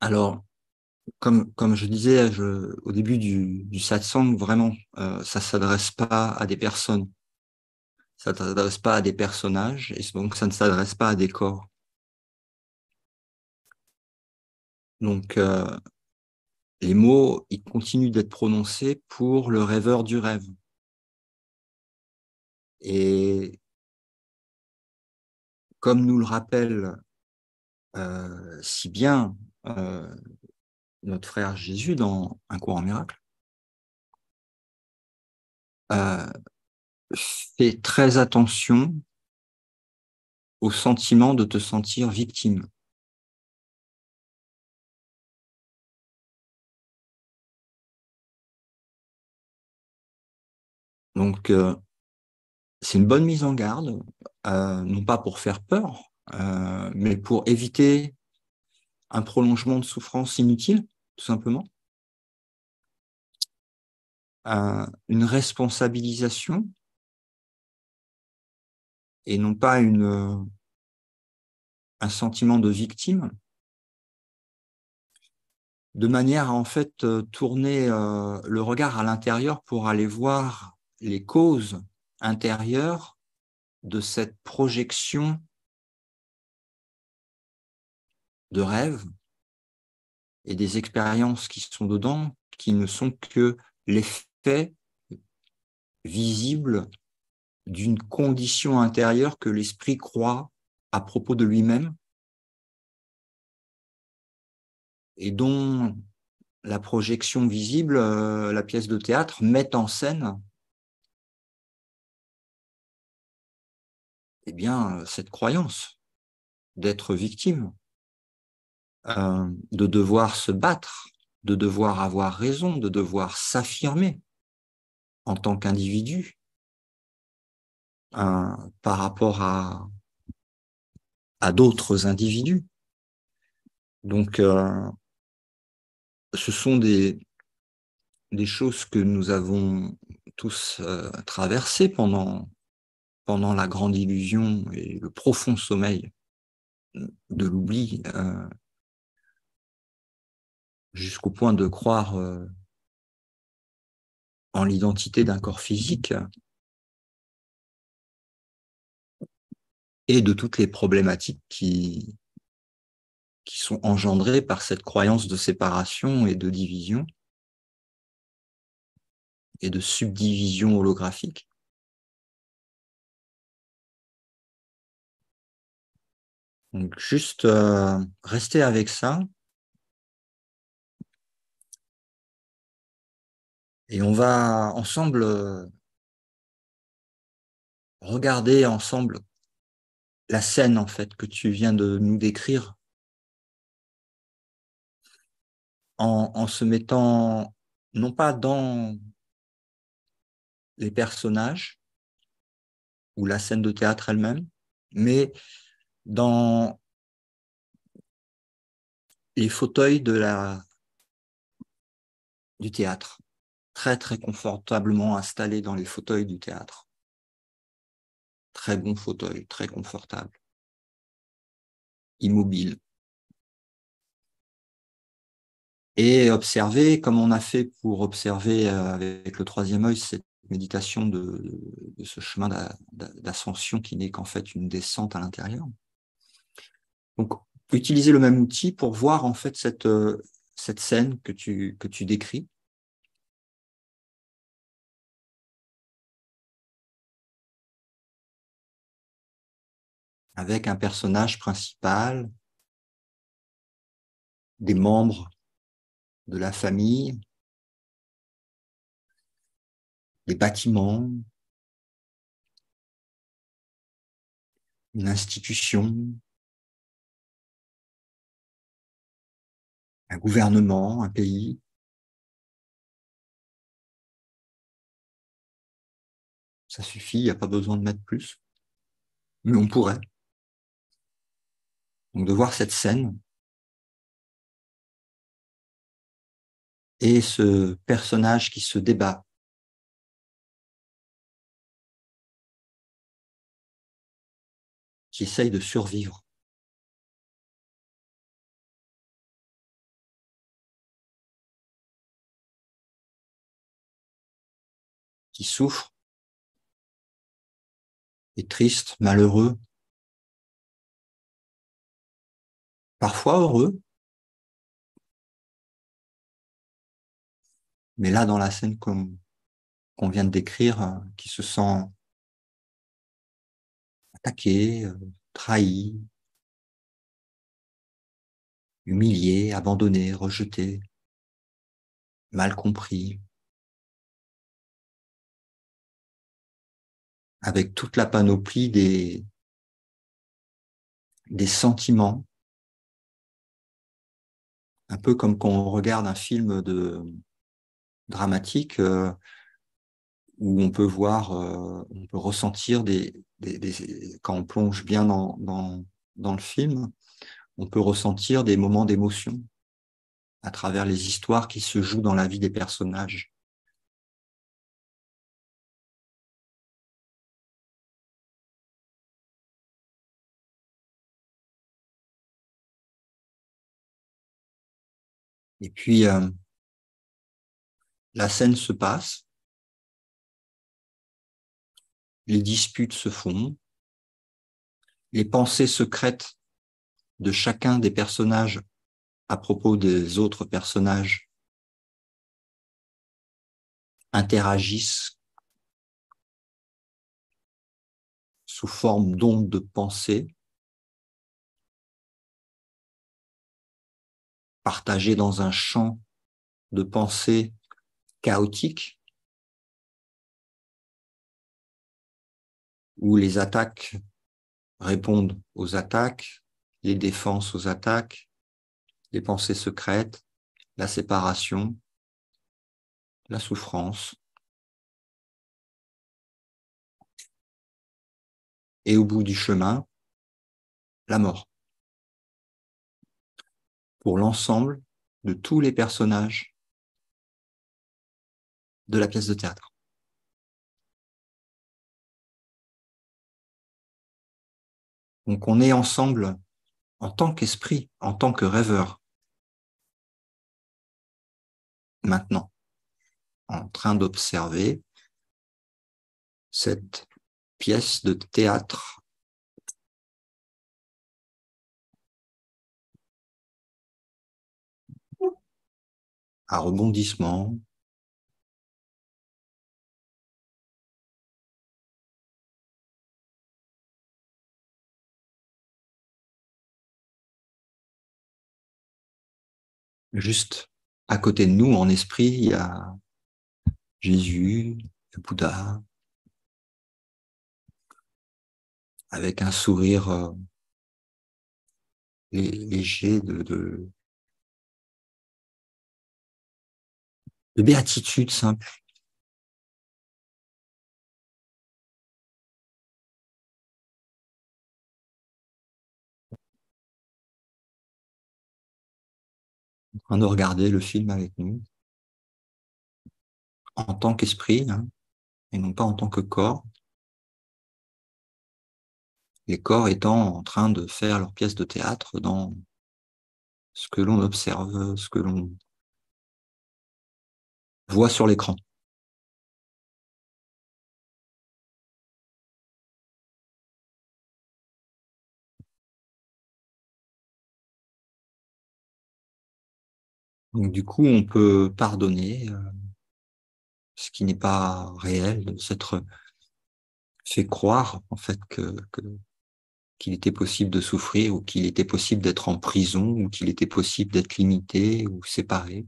Alors, comme je disais au début du satsang, vraiment, ça s'adresse pas à des personnes, ça ne s'adresse pas à des personnages, et donc ça ne s'adresse pas à des corps. Donc, les mots, ils continuent d'être prononcés pour le rêveur du rêve. Et comme nous le rappelle si bien notre frère Jésus dans Un cours en miracle, fais très attention au sentiment de te sentir victime. Donc, c'est une bonne mise en garde, non pas pour faire peur, mais pour éviter un prolongement de souffrance inutile, tout simplement. Une responsabilisation et non pas un sentiment de victime, de manière à en fait tourner le regard à l'intérieur pour aller voir les causes intérieures de cette projection de rêve et des expériences qui sont dedans, qui ne sont que l'effet visible d'une condition intérieure que l'esprit croit à propos de lui-même et dont la projection visible, la pièce de théâtre, met en scène eh bien, cette croyance d'être victime, de devoir se battre, de devoir avoir raison, de devoir s'affirmer en tant qu'individu par rapport à d'autres individus. Donc, ce sont des choses que nous avons tous traversées pendant la grande illusion et le profond sommeil de l'oubli, jusqu'au point de croire en l'identité d'un corps physique et de toutes les problématiques qui sont engendrées par cette croyance de séparation et de division et de subdivision holographique. Donc juste rester avec ça et on va ensemble regarder ensemble la scène en fait que tu viens de nous décrire en se mettant non pas dans les personnages ou la scène de théâtre elle-même, mais dans les fauteuils du théâtre, très très confortablement installés dans les fauteuils du théâtre. Très bon fauteuil, très confortable, immobile. Et observer, comme on a fait pour observer avec le troisième œil, cette méditation de ce chemin d'ascension qui n'est qu'en fait une descente à l'intérieur. Donc, utiliser le même outil pour voir en fait cette scène que tu décris. Avec un personnage principal, des membres de la famille, des bâtiments, une institution, un gouvernement, un pays. Ça suffit, il n'y a pas besoin de mettre plus. Mais on pourrait. Donc de voir cette scène et ce personnage qui se débat, qui essaye de survivre. Qui souffre, est triste, malheureux, parfois heureux. Mais là, dans la scène qu'on vient de décrire, qui se sent attaqué, trahi, humilié, abandonné, rejeté, mal compris, avec toute la panoplie des sentiments, un peu comme quand on regarde un film dramatique où on peut voir, on peut ressentir quand on plonge bien dans le film, on peut ressentir des moments d'émotion à travers les histoires qui se jouent dans la vie des personnages. Et puis, la scène se passe, les disputes se font, les pensées secrètes de chacun des personnages à propos des autres personnages interagissent sous forme d'ondes de pensée partagées dans un champ de pensée chaotique où les attaques répondent aux attaques, les défenses aux attaques, les pensées secrètes, la séparation, la souffrance. Et au bout du chemin, la mort. Pour l'ensemble de tous les personnages de la pièce de théâtre. Donc on est ensemble en tant qu'esprit, en tant que rêveur, maintenant, en train d'observer cette pièce de théâtre à rebondissement, juste à côté de nous, en esprit, il y a Jésus, le Bouddha, avec un sourire léger de béatitude simple. train de regarder le film avec nous, en tant qu'esprit, hein, et non pas en tant que corps. Les corps étant en train de faire leur pièce de théâtre dans ce que l'on observe, ce que l'on voit sur l'écran. Donc du coup, on peut pardonner ce qui n'est pas réel, de s'être fait croire en fait qu'il était possible de souffrir ou qu'il était possible d'être en prison ou qu'il était possible d'être limité ou séparé.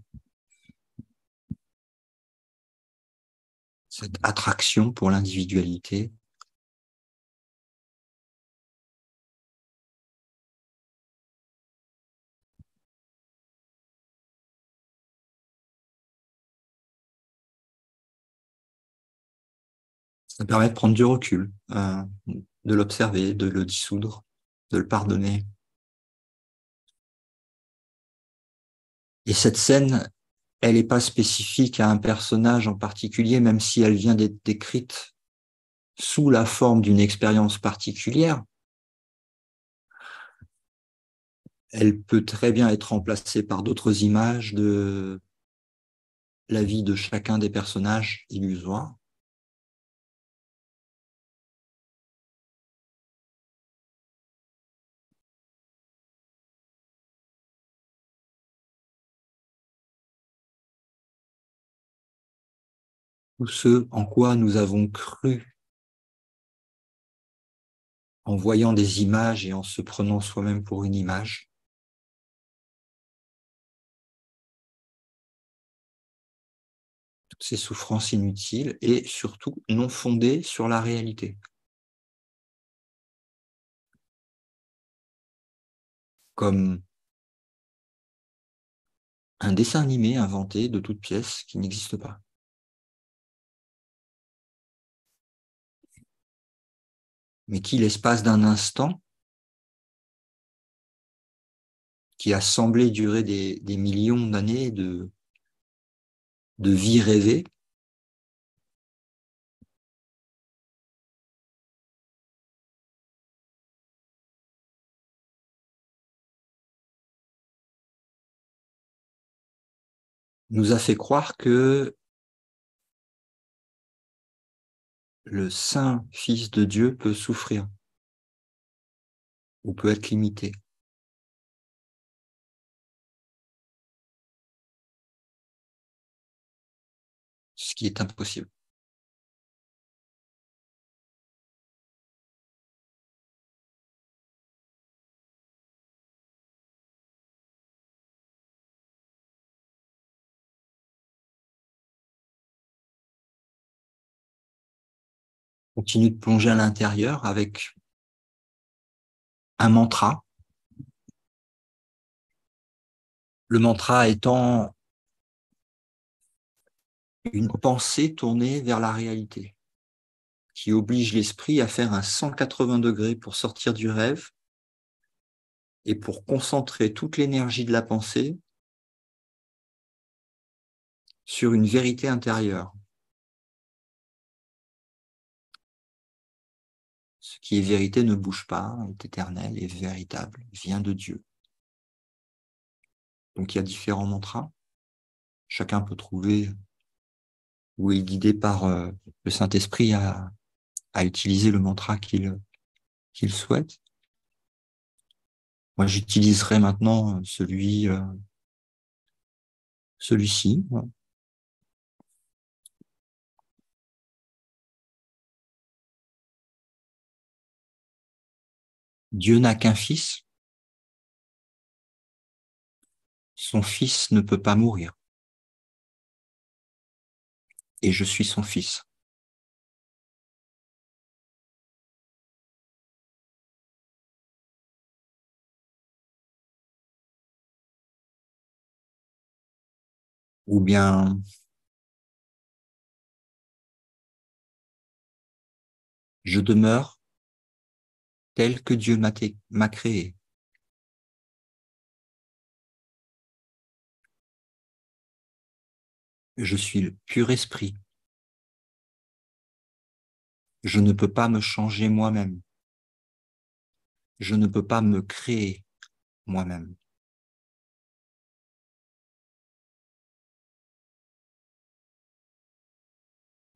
Cette attraction pour l'individualité. Ça permet de prendre du recul, de l'observer, de le dissoudre, de le pardonner. Et cette scène, elle n'est pas spécifique à un personnage en particulier, même si elle vient d'être décrite sous la forme d'une expérience particulière. Elle peut très bien être remplacée par d'autres images de la vie de chacun des personnages illusoires. Tout ce en quoi nous avons cru en voyant des images et en se prenant soi-même pour une image. Toutes ces souffrances inutiles et surtout non fondées sur la réalité. Comme un dessin animé inventé de toutes pièces qui n'existe pas. Mais qui, l'espace d'un instant, qui a semblé durer des millions d'années de vie rêvée, nous a fait croire que le saint Fils de Dieu peut souffrir ou peut être limité. Ce qui est impossible. Continue de plonger à l'intérieur avec un mantra. Le mantra étant une pensée tournée vers la réalité, qui oblige l'esprit à faire un 180 degrés pour sortir du rêve et pour concentrer toute l'énergie de la pensée sur une vérité intérieure. Ce qui est vérité ne bouge pas, est éternel, est véritable, vient de Dieu. Donc il y a différents mantras. Chacun peut trouver où est guidé par le Saint-Esprit à utiliser le mantra qu'il souhaite. Moi, j'utiliserai maintenant celui-ci. Dieu n'a qu'un fils. Son fils ne peut pas mourir. Et je suis son fils. Ou bien, je demeure tel que Dieu m'a créé. Je suis le pur esprit. Je ne peux pas me changer moi-même. Je ne peux pas me créer moi-même.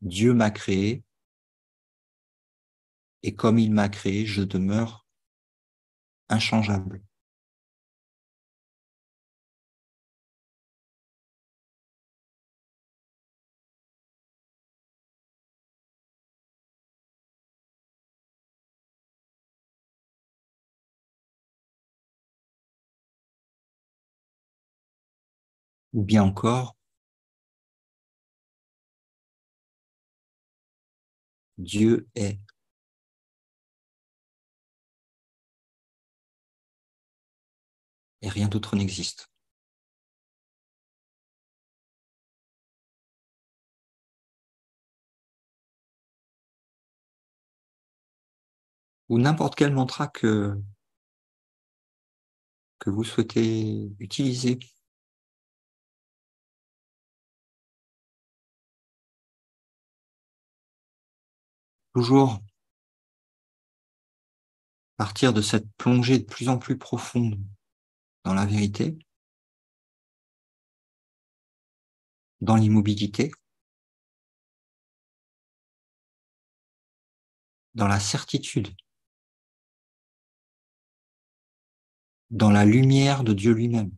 Dieu m'a créé et comme il m'a créé, je demeure inchangeable. Ou bien encore, Dieu est. Et rien d'autre n'existe. Ou n'importe quel mantra que vous souhaitez utiliser. Toujours partir de cette plongée de plus en plus profonde dans la vérité, dans l'immobilité, dans la certitude, dans la lumière de Dieu lui-même.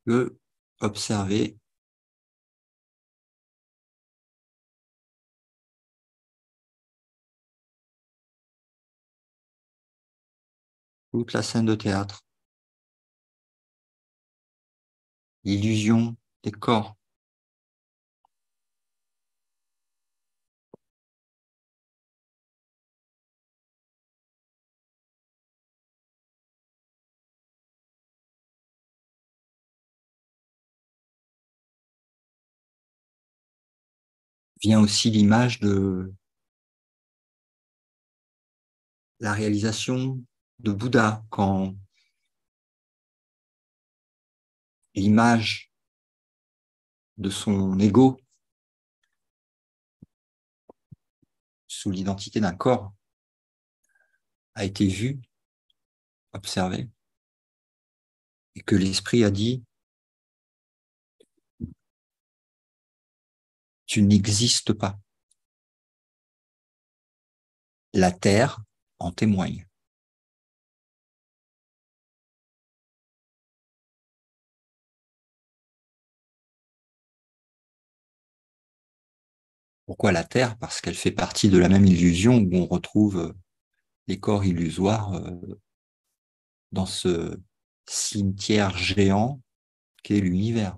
Que observer toute la scène de théâtre, l'illusion des corps, vient aussi l'image de la réalisation de Bouddha, quand l'image de son ego sous l'identité d'un corps a été vue, observée, et que l'esprit a dit « Tu n'existes pas ». La terre en témoigne. Pourquoi la terre? Parce qu'elle fait partie de la même illusion où on retrouve les corps illusoires dans ce cimetière géant qu'est l'univers.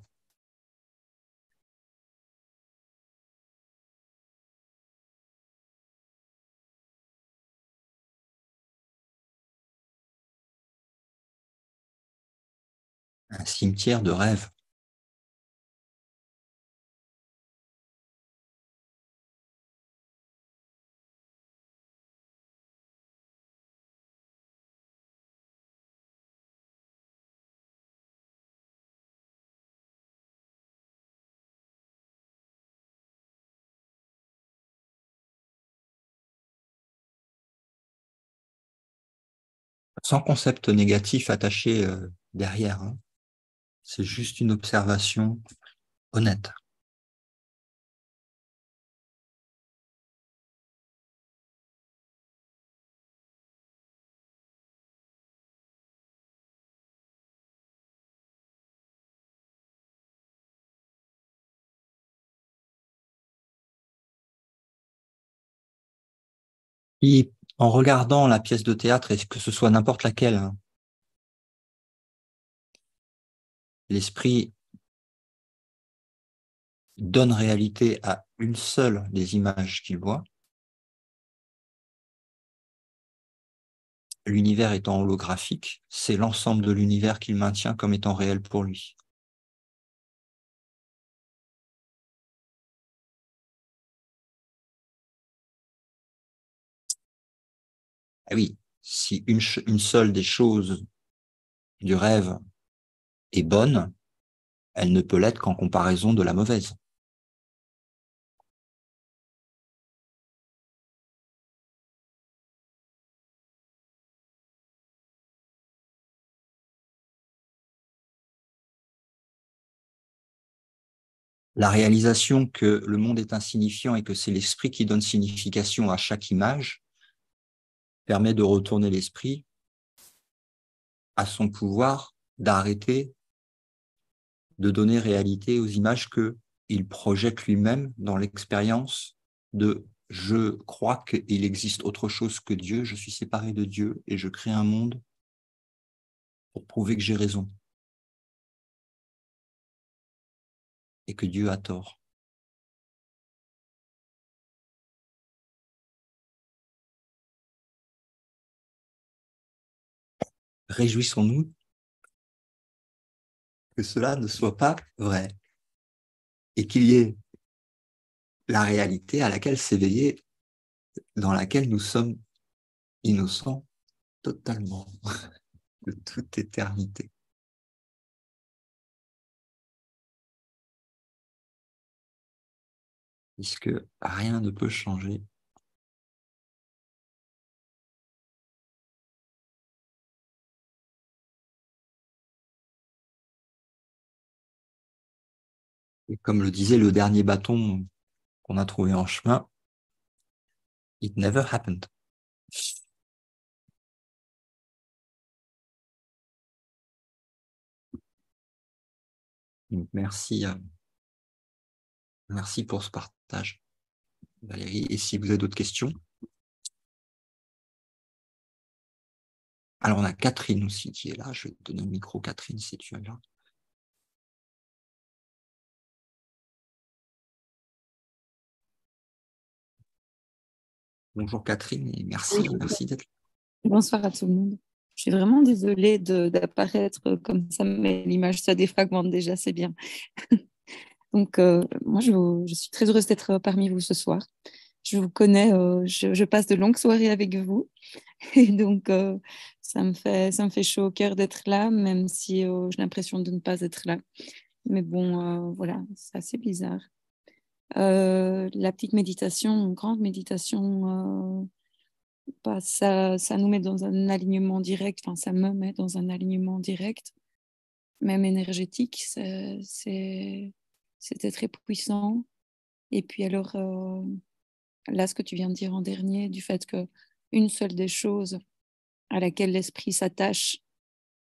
Un cimetière de rêves. Sans concept négatif attaché derrière. Hein. C'est juste une observation honnête. Et en regardant la pièce de théâtre, et que ce soit n'importe laquelle, hein, l'esprit donne réalité à une seule des images qu'il voit. L'univers étant holographique, c'est l'ensemble de l'univers qu'il maintient comme étant réel pour lui. Eh oui, si une seule des choses du rêve est bonne, elle ne peut l'être qu'en comparaison de la mauvaise. La réalisation que le monde est insignifiant et que c'est l'esprit qui donne signification à chaque image permet de retourner l'esprit à son pouvoir d'arrêter de donner réalité aux images qu'il projette lui-même dans l'expérience de je crois qu'il existe autre chose que Dieu, je suis séparé de Dieu et je crée un monde pour prouver que j'ai raison et que Dieu a tort. Réjouissons-nous que cela ne soit pas vrai et qu'il y ait la réalité à laquelle s'éveiller, dans laquelle nous sommes innocents totalement de toute éternité. Puisque rien ne peut changer. Et comme le disait le dernier bâton qu'on a trouvé en chemin, it never happened. Donc, merci pour ce partage, Valérie. Et si vous avez d'autres questions? Alors, on a Catherine aussi qui est là. Je vais te donner le micro, Catherine, si tu es là. Bonjour Catherine et merci d'être là. Bonsoir à tout le monde. Je suis vraiment désolée d'apparaître comme ça, mais l'image se défragmente déjà, c'est bien. Donc, moi, je suis très heureuse d'être parmi vous ce soir. Je vous connais, je passe de longues soirées avec vous. Et donc, ça me fait chaud au cœur d'être là, même si j'ai l'impression de ne pas être là. Mais bon, voilà, c'est assez bizarre. La petite méditation, grande méditation, ça nous met dans un alignement direct, enfin ça me met dans un alignement direct, même énergétique, c'était très puissant. Et puis alors, là, ce que tu viens de dire en dernier, du fait que une seule des choses à laquelle l'esprit s'attache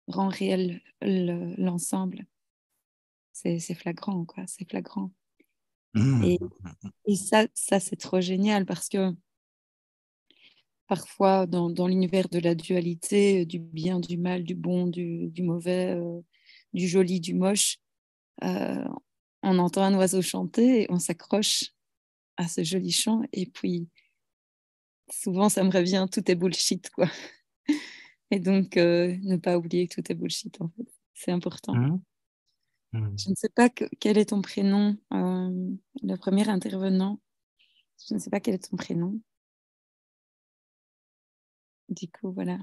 rend réel l'ensemble, c'est flagrant, quoi, c'est flagrant. Et, et ça c'est trop génial parce que parfois dans l'univers de la dualité, du bien, du mal, du bon, du mauvais, du joli, du moche, euh, on entend un oiseau chanter et on s'accroche à ce joli chant et puis souvent ça me revient, tout est bullshit, quoi. Et donc ne pas oublier que tout est bullshit, en fait, c'est important. Je ne sais pas quel est ton prénom, le premier intervenant, je ne sais pas quel est ton prénom. Du coup, voilà.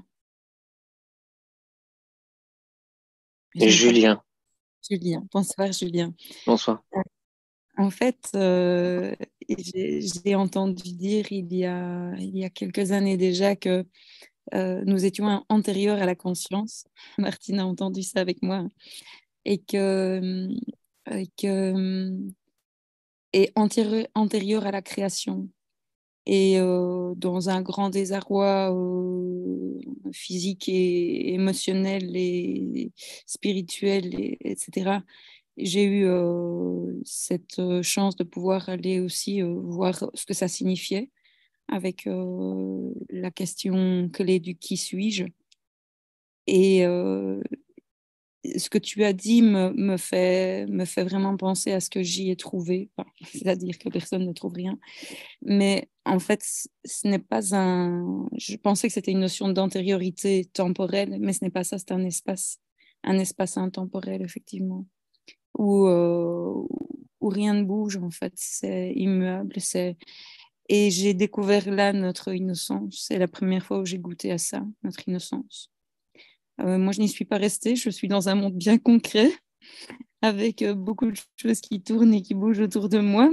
Et Julien. Julien. Bonsoir, Julien. Bonsoir. En fait, j'ai entendu dire il y a quelques années déjà que nous étions antérieurs à la conscience. Martine a entendu ça avec moi. Et et antérieur à la création. Et dans un grand désarroi physique et émotionnel et spirituel, etc., j'ai eu cette chance de pouvoir aller aussi voir ce que ça signifiait avec la question clé du qui suis-je. Et ce que tu as dit me fait vraiment penser à ce que j'y ai trouvé, enfin, c'est-à-dire que personne ne trouve rien. Mais en fait, ce n'est pas un... Je pensais que c'était une notion d'antériorité temporelle, mais ce n'est pas ça, c'est un espace intemporel, effectivement, où rien ne bouge, en fait, c'est immuable, Et j'ai découvert là notre innocence. C'est la première fois où j'ai goûté à ça, notre innocence. Moi, je n'y suis pas restée. Je suis dans un monde bien concret, avec beaucoup de choses qui tournent et qui bougent autour de moi.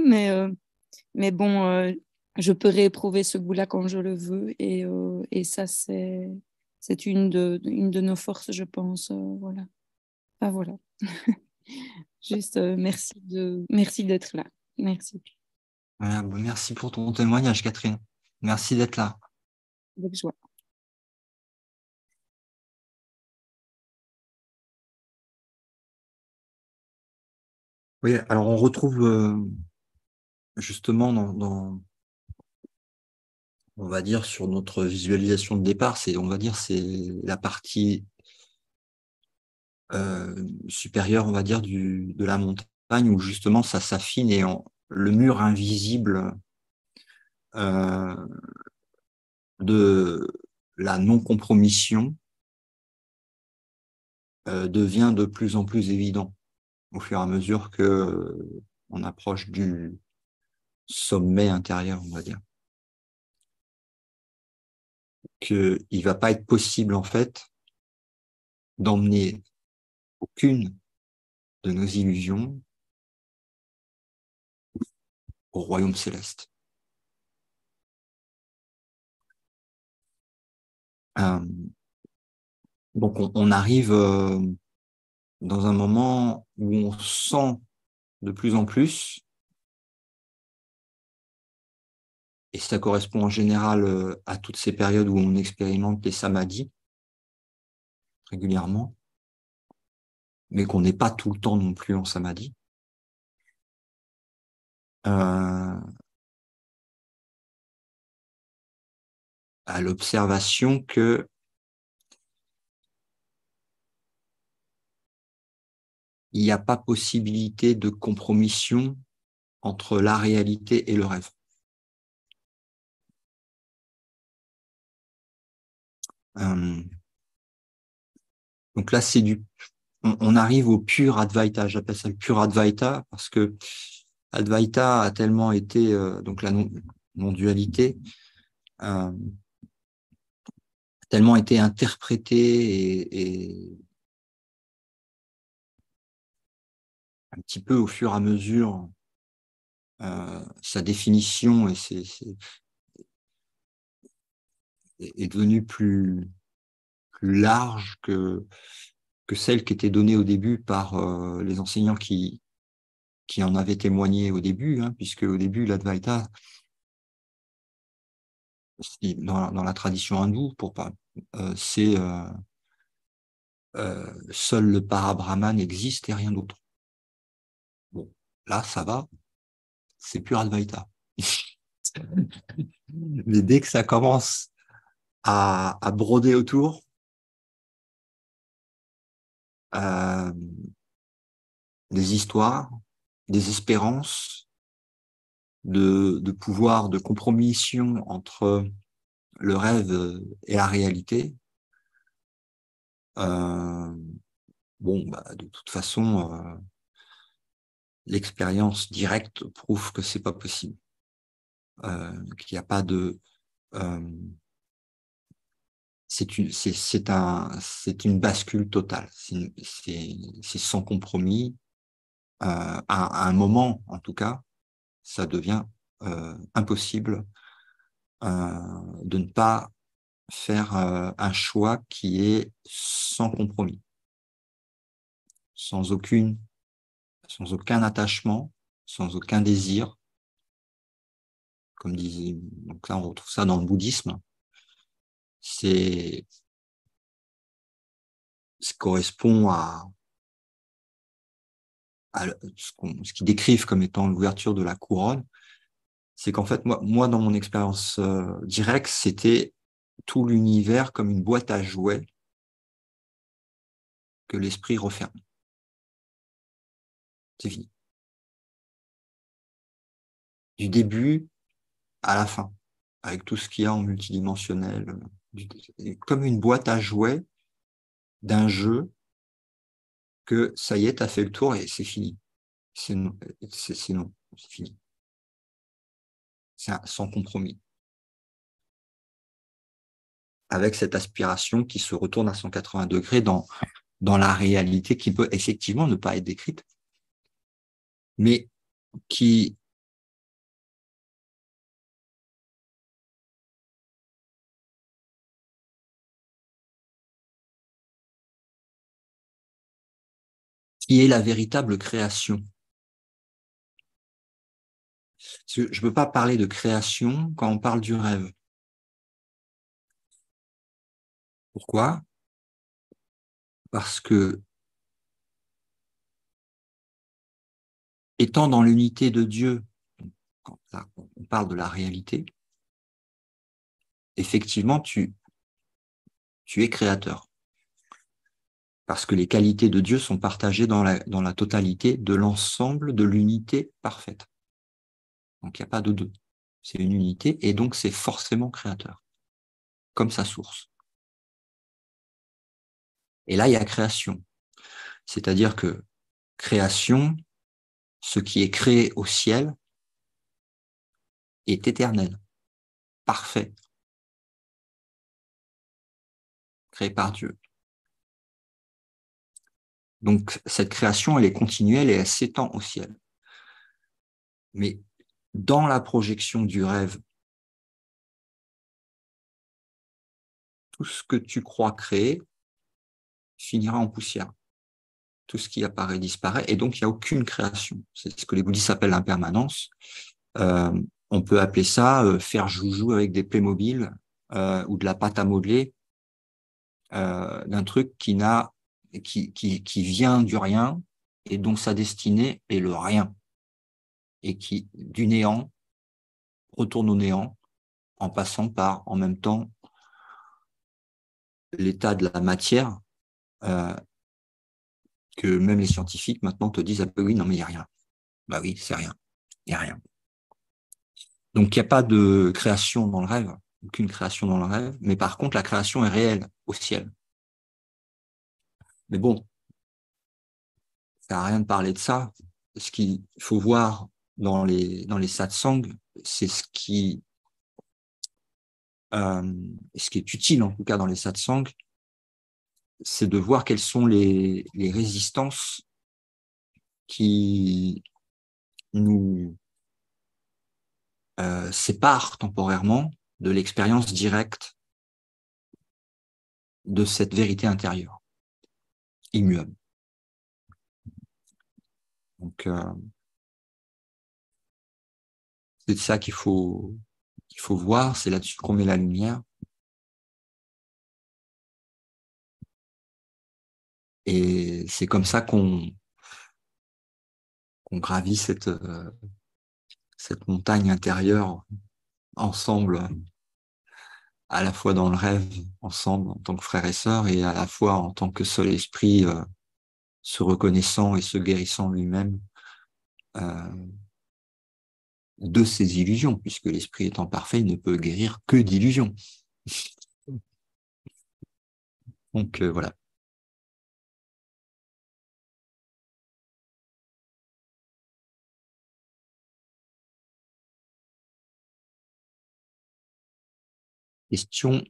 Mais bon, je peux rééprouver ce goût-là quand je le veux. Et ça, c'est une de nos forces, je pense. Voilà. Ah, voilà. Juste merci d'être là. Merci. Voilà, merci pour ton témoignage, Catherine. Merci d'être là. Avec joie. Oui, alors on retrouve justement on va dire, sur notre visualisation de départ, on va dire, c'est la partie supérieure, on va dire, de la montagne où justement ça s'affine et le mur invisible de la non-compromission devient de plus en plus évident au fur et à mesure que on approche du sommet intérieur, on va dire. Qu'il ne va pas être possible, en fait, d'emmener aucune de nos illusions au royaume céleste. Donc, on arrive dans un moment où on sent de plus en plus, et ça correspond en général à toutes ces périodes où on expérimente les samadhis régulièrement, mais qu'on n'est pas tout le temps non plus en samadhi. À l'observation que il n'y a pas possibilité de compromission entre la réalité et le rêve. Donc là, on arrive au pur Advaita. J'appelle ça le pur Advaita parce que Advaita a tellement été, donc la non-dualité, tellement été interprété et un petit peu au fur et à mesure, sa définition est devenue plus large que celle qui était donnée au début par les enseignants qui en avaient témoigné au début, hein, puisque au début, l'Advaita, dans la tradition hindoue, c'est seul le Parabrahman existe et rien d'autre. Bon, là, ça va, c'est pur Advaita. Mais dès que ça commence à broder autour, des histoires, des espérances, de pouvoir, de compromission entre le rêve et la réalité, bon, bah, de toute façon, l'expérience directe prouve que c'est pas possible, qu'il n'y a pas de, c'est une bascule totale, c'est sans compromis. À un moment, en tout cas, ça devient impossible de ne pas faire un choix qui est sans compromis, sans aucun attachement, sans aucun désir. Comme disait, donc là on retrouve ça dans le bouddhisme. Ça correspond à ce qu'ils décrivent comme étant l'ouverture de la couronne. C'est qu'en fait, moi, dans mon expérience directe, c'était tout l'univers comme une boîte à jouets que l'esprit referme. C'est fini. Du début à la fin, avec tout ce qu'il y a en multidimensionnel, comme une boîte à jouets d'un jeu que ça y est, tu as fait le tour et c'est fini. C'est non, c'est fini. sans compromis. Avec cette aspiration qui se retourne à 180 degrés dans la réalité qui peut effectivement ne pas être décrite, mais qui est la véritable création. Je ne peux pas parler de création quand on parle du rêve. Pourquoi? Parce que, étant dans l'unité de Dieu, quand on parle de la réalité, effectivement, tu es créateur. Parce que les qualités de Dieu sont partagées dans la totalité de l'ensemble de l'unité parfaite. Donc, il n'y a pas de deux. C'est une unité et donc c'est forcément créateur, comme sa source. Et là, il y a création. C'est-à-dire que création, ce qui est créé au ciel, est éternel, parfait, créé par Dieu. Donc, cette création, elle est continuelle et elle s'étend au ciel. Mais dans la projection du rêve, tout ce que tu crois créer finira en poussière. Tout ce qui apparaît disparaît, et donc il n'y a aucune création. C'est ce que les bouddhistes appellent l'impermanence. On peut appeler ça faire joujou avec des Playmobil ou de la pâte à modeler, d'un truc qui vient du rien et dont sa destinée est le rien, et qui, du néant, retourne au néant en passant par, en même temps, l'état de la matière, que même les scientifiques maintenant te disent, ah ben oui, non mais il n'y a rien. Bah oui, c'est rien, il n'y a rien. Donc il n'y a pas de création dans le rêve, aucune création dans le rêve, mais par contre la création est réelle au ciel. Mais bon, ça sert à rien de parler de ça. Ce qu'il faut voir dans les satsangs, c'est ce qui est utile en tout cas dans les satsangs, c'est de voir quelles sont les résistances qui nous séparent temporairement de l'expérience directe de cette vérité intérieure, immuable. Donc, c'est ça qu'il faut voir, c'est là-dessus qu'on met la lumière. Et c'est comme ça qu'on gravit cette montagne intérieure ensemble, à la fois dans le rêve, ensemble en tant que frères et sœurs, et à la fois en tant que seul esprit, se reconnaissant et se guérissant lui-même de ses illusions, puisque l'esprit étant parfait, il ne peut guérir que d'illusions. Donc voilà. Question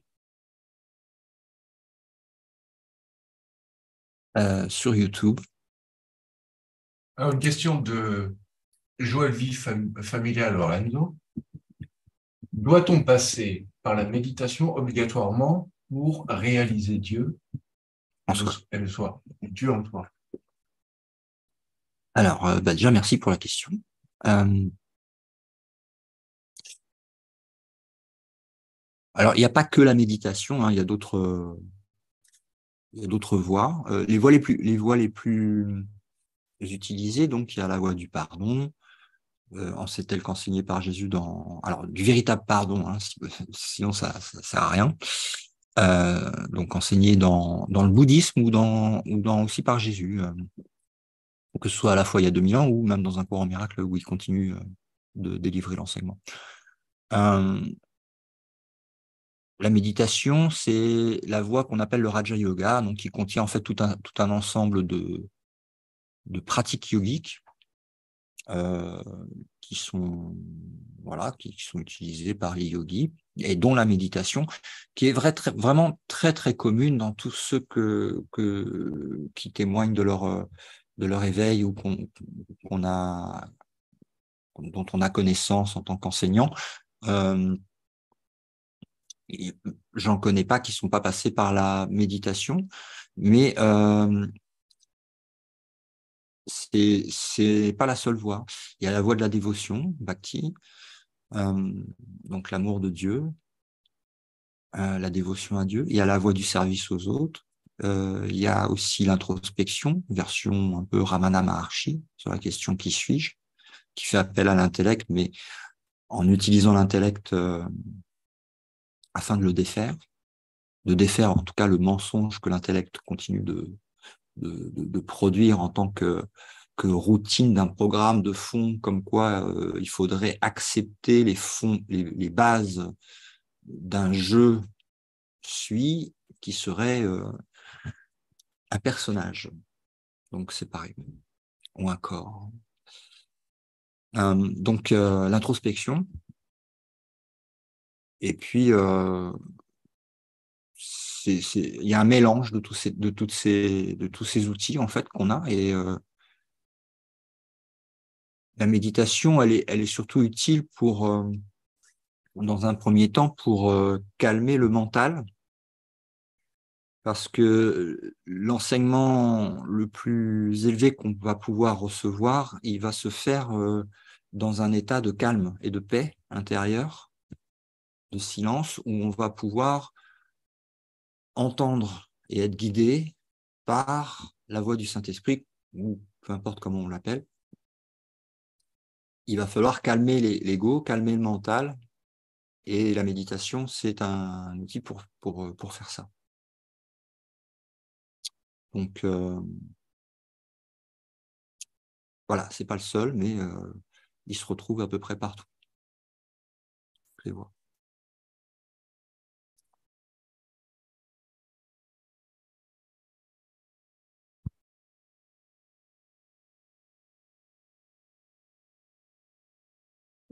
sur YouTube. Alors, une question de Joël Vie Familial Lorenzo. Doit-on passer par la méditation obligatoirement pour réaliser Dieu et le soi, Dieu en toi? Alors, déjà, merci pour la question. Alors, il n'y a pas que la méditation, hein, il y a d'autres voies. Les voies les plus utilisées, donc il y a la voie du pardon, c'est telle qu'enseignée par Jésus alors du véritable pardon, hein, sinon ça sert à rien. Donc enseigné dans le bouddhisme ou aussi par Jésus, que ce soit à la fois il y a 2000 ans ou même dans un courant miracle où il continue de délivrer l'enseignement. La méditation, c'est la voie qu'on appelle le Raja Yoga, donc qui contient en fait tout un ensemble de pratiques yogiques qui sont voilà, qui sont utilisés par les yogis, et dont la méditation, qui est vraiment très, très commune dans tous ceux qui témoignent de leur éveil ou dont on a connaissance en tant qu'enseignant. J'en connais pas qui sont pas passés par la méditation, mais c'est pas la seule voie. Il y a la voie de la dévotion, bhakti, donc l'amour de Dieu, la dévotion à Dieu. Il y a la voie du service aux autres. Il y a aussi l'introspection, version un peu Ramana Maharshi, sur la question qui suis-je, qui fait appel à l'intellect, mais en utilisant l'intellect afin de le défaire, de défaire en tout cas le mensonge que l'intellect continue de produire en tant que routine d'un programme de fond, comme quoi il faudrait accepter les bases d'un jeu qui serait un personnage. Donc c'est pareil, ou un corps. Donc l'introspection, et puis il y a un mélange de tous ces outils en fait qu'on a, et la méditation, elle est surtout utile dans un premier temps, pour calmer le mental, parce que l'enseignement le plus élevé qu'on va pouvoir recevoir, il va se faire dans un état de calme et de paix intérieure, de silence, où on va pouvoir entendre et être guidé par la voix du Saint-Esprit, ou peu importe comment on l'appelle. Il va falloir calmer l'ego, calmer le mental, et la méditation, c'est un outil pour faire ça. Donc, voilà, c'est pas le seul, mais il se retrouve à peu près partout. Je les vois.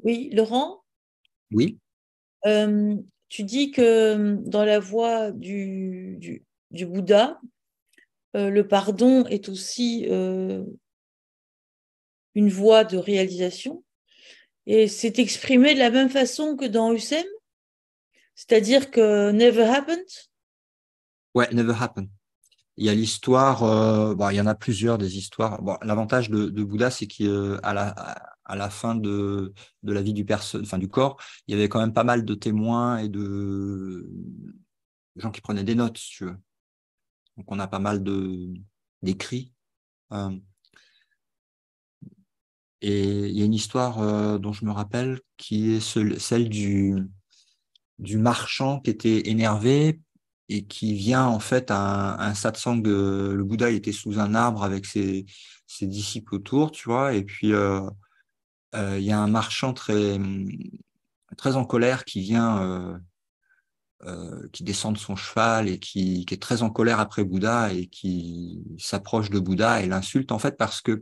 Oui, Laurent, Oui, tu dis que dans la voie du Bouddha, le pardon est aussi une voie de réalisation, et c'est exprimé de la même façon que dans Husserl, c'est-à-dire que never happened. ouais, never happen. Il y a l'histoire, il y en a plusieurs des histoires. Bon, l'avantage de Bouddha, c'est à la fin de la vie du corps, il y avait quand même pas mal de témoins et de gens qui prenaient des notes, si tu veux. Donc, on a pas mal d'écrits. Et il y a une histoire dont je me rappelle, qui est celle du marchand qui était énervé et qui vient en fait à un satsang. Le Bouddha, il était sous un arbre avec ses disciples autour, tu vois, et puis il y a un marchand très, très en colère qui vient, qui descend de son cheval et qui est très en colère après Bouddha, et qui s'approche de Bouddha et l'insulte en fait, parce que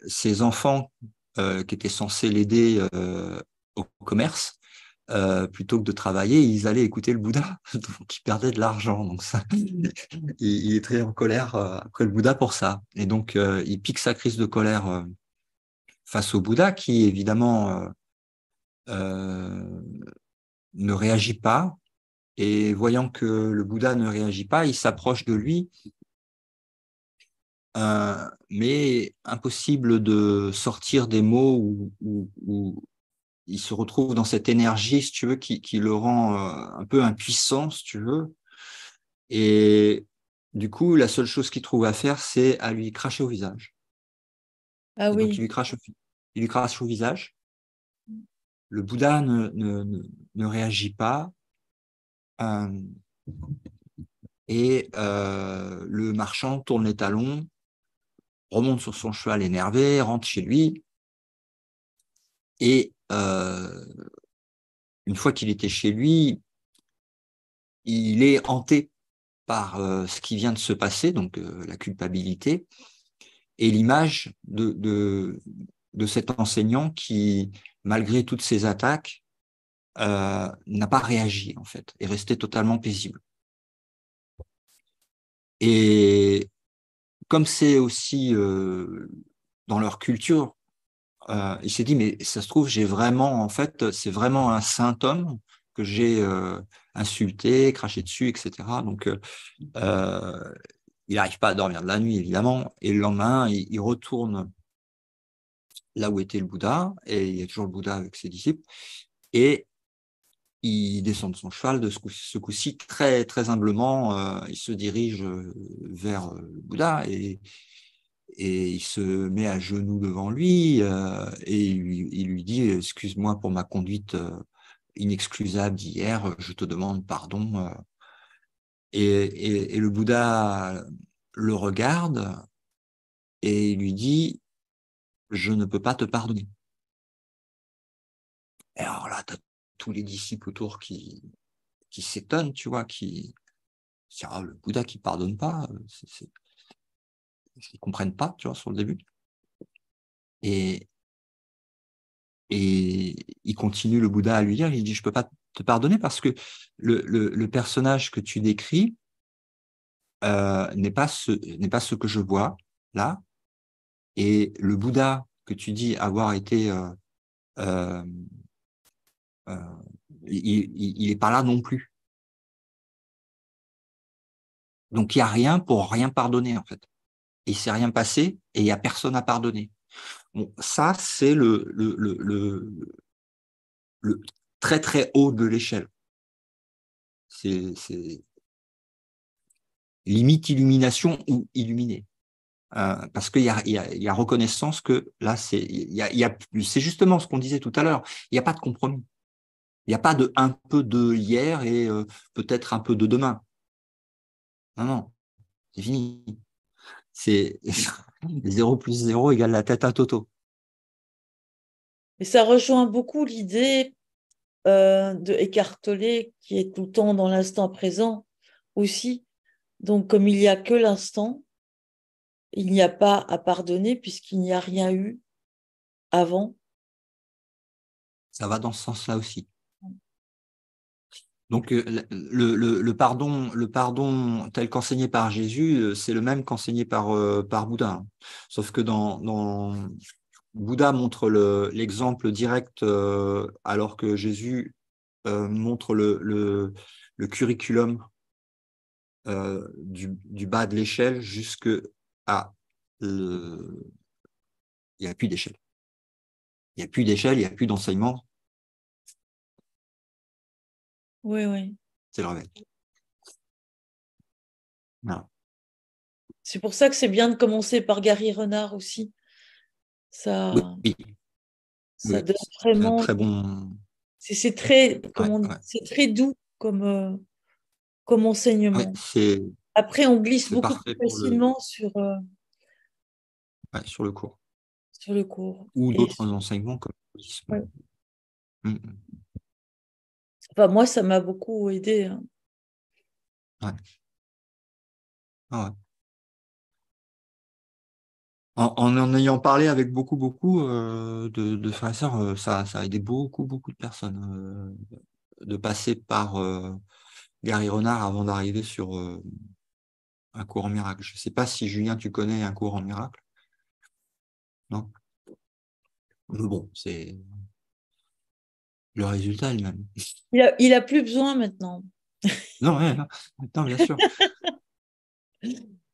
ses enfants qui étaient censés l'aider au commerce, plutôt que de travailler, ils allaient écouter le Bouddha, donc ils perdaient de l'argent. Donc ça, il est très en colère après le Bouddha pour ça. Et donc il pique sa crise de colère face au Bouddha, qui évidemment ne réagit pas. Et voyant que le Bouddha ne réagit pas, il s'approche de lui. Mais impossible de sortir des mots où il se retrouve dans cette énergie, si tu veux, qui le rend un peu impuissant, si tu veux. Et du coup, la seule chose qu'il trouve à faire, c'est à lui cracher au visage. Ah Et donc, oui. il lui crache au visage. Le Bouddha ne réagit pas. Et le marchand tourne les talons, remonte sur son cheval énervé, rentre chez lui. Et une fois qu'il était chez lui, il est hanté par ce qui vient de se passer, donc la culpabilité, et l'image de cet enseignant qui, malgré toutes ces attaques, n'a pas réagi, en fait, est resté totalement paisible. Et comme c'est aussi dans leur culture, il s'est dit, mais ça se trouve, j'ai vraiment, en fait, c'est vraiment un saint homme que j'ai insulté, craché dessus, etc. Donc, il n'arrive pas à dormir de la nuit, évidemment. Et le lendemain, il retourne là où était le Bouddha, et il y a toujours le Bouddha avec ses disciples, et il descend de son cheval, ce coup-ci, très, très humblement, il se dirige vers le Bouddha, et il se met à genoux devant lui, et il lui dit, excuse-moi pour ma conduite inexcusable d'hier, je te demande pardon. Et le Bouddha le regarde et il lui dit, je ne peux pas te pardonner. Et alors là, tu as tous les disciples autour qui s'étonnent, tu vois, qui le Bouddha qui pardonne pas, ils comprennent pas, tu vois, sur le début. Et il continue, le Bouddha, à lui dire, il dit, je peux pas te pardonner parce que le personnage que tu décris n'est pas ce que je vois là, et le Bouddha que tu dis avoir été euh, il est pas là non plus. Donc il y a rien pour rien pardonner en fait. Et il s'est rien passé et il y a personne à pardonner. Bon, ça c'est le très très haut de l'échelle. C'est limite illumination ou illuminé. Parce qu'il y a reconnaissance que là c'est c'est justement ce qu'on disait tout à l'heure. Il n'y a pas de compromis. Il n'y a pas de un peu de hier et peut-être un peu de demain. Non, non, c'est fini. C'est 0 plus 0 égale la tête à Toto. Et ça rejoint beaucoup l'idée de Eckhart Tolle qui est tout le temps dans l'instant présent aussi. Donc, comme il n'y a que l'instant, il n'y a pas à pardonner puisqu'il n'y a rien eu avant. Ça va dans ce sens-là aussi. Donc, le pardon tel qu'enseigné par Jésus, c'est le même qu'enseigné par Bouddha. Sauf que Bouddha montre l'exemple direct, alors que Jésus montre le curriculum du bas de l'échelle jusque à il n'y a plus d'échelle. Il n'y a plus d'échelle, il n'y a plus d'enseignement. Oui, oui. C'est le réveil. Voilà. C'est pour ça que c'est bien de commencer par Gary Renard aussi. Ça, Oui, ça oui, donne c'est un vraiment. très bon. C'est très, Ouais, comment on dit, ouais. c'est très doux comme Ouais, enseignement. Après, on glisse c'est beaucoup plus parfait facilement sur le cours. sur le cours. Ou Et, d'autres enseignements comme le bouddhisme. ouais. Mm. Enfin, moi, ça m'a beaucoup aidé. Hein. Ouais. Ah ouais. En ayant parlé avec beaucoup de frères et sœurs, ça a aidé beaucoup de personnes de passer par Gary Renard avant d'arriver sur un cours en miracle. Je ne sais pas si Julien, tu connais un cours en miracle. Non? Mais bon, c'est le résultat est le même. Il a plus besoin maintenant. Non, ouais, non, bien sûr.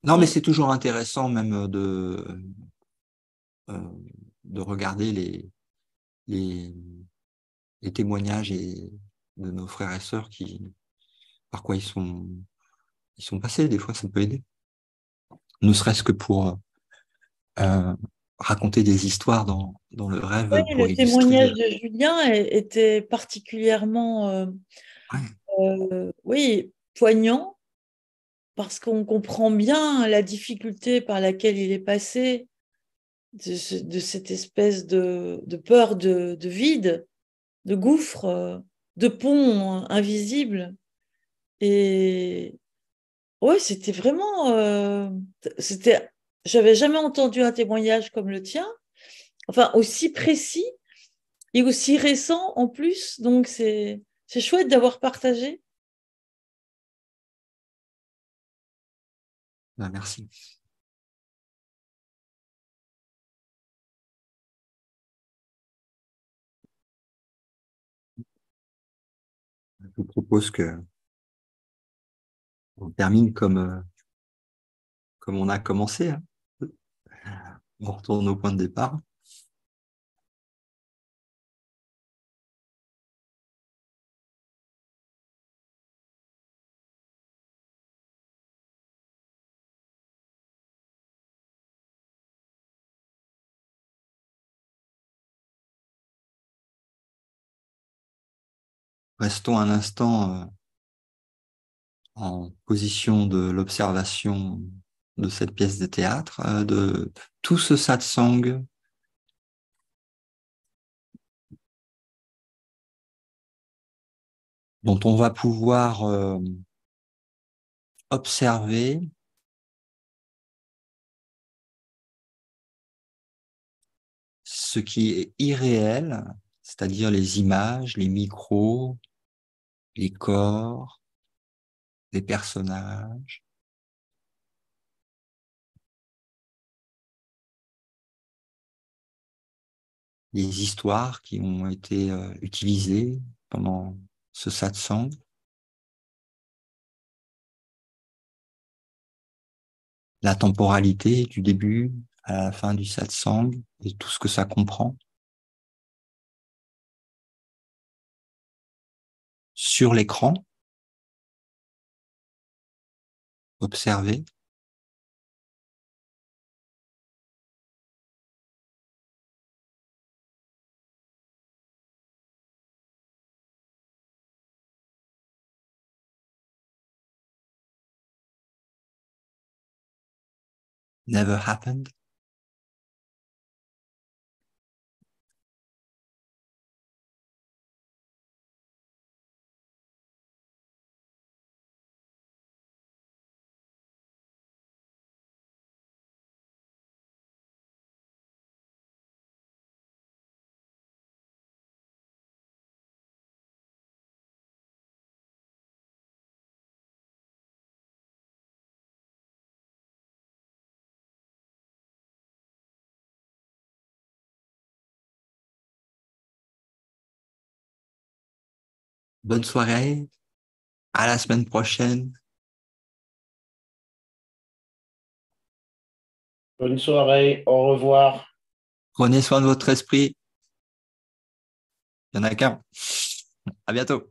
Non, mais Ouais. c'est toujours intéressant même euh, de regarder les, les témoignages de nos frères et sœurs par quoi ils sont passés. Des fois, ça peut aider. Ne serait-ce que pour euh, raconter des histoires dans le Oui, rêve pour le illustrer. témoignage de Julien était particulièrement Ouais, oui, poignant parce qu'on comprend bien la difficulté par laquelle il est passé, de cette espèce de peur de vide, de gouffre, de pont invisible. Et ouais, c'était vraiment, j'avais jamais entendu un témoignage comme le tien. enfin aussi précis et aussi récent en plus. Donc c'est chouette d'avoir partagé. Merci. Je vous propose que on termine comme on a commencé, hein. On retourne au point de départ. Restons un instant en position de l'observation de cette pièce de théâtre, de tout ce satsang dont on va pouvoir observer ce qui est irréel, c'est-à-dire les images, les micros, les corps, les personnages, les histoires qui ont été utilisées pendant ce satsang. La temporalité du début à la fin du satsang et tout ce que ça comprend. Sur l'écran, observez. Never happened. Bonne soirée. À la semaine prochaine. Bonne soirée, au revoir. Prenez soin de votre esprit. Il n'y en a qu'un. À bientôt.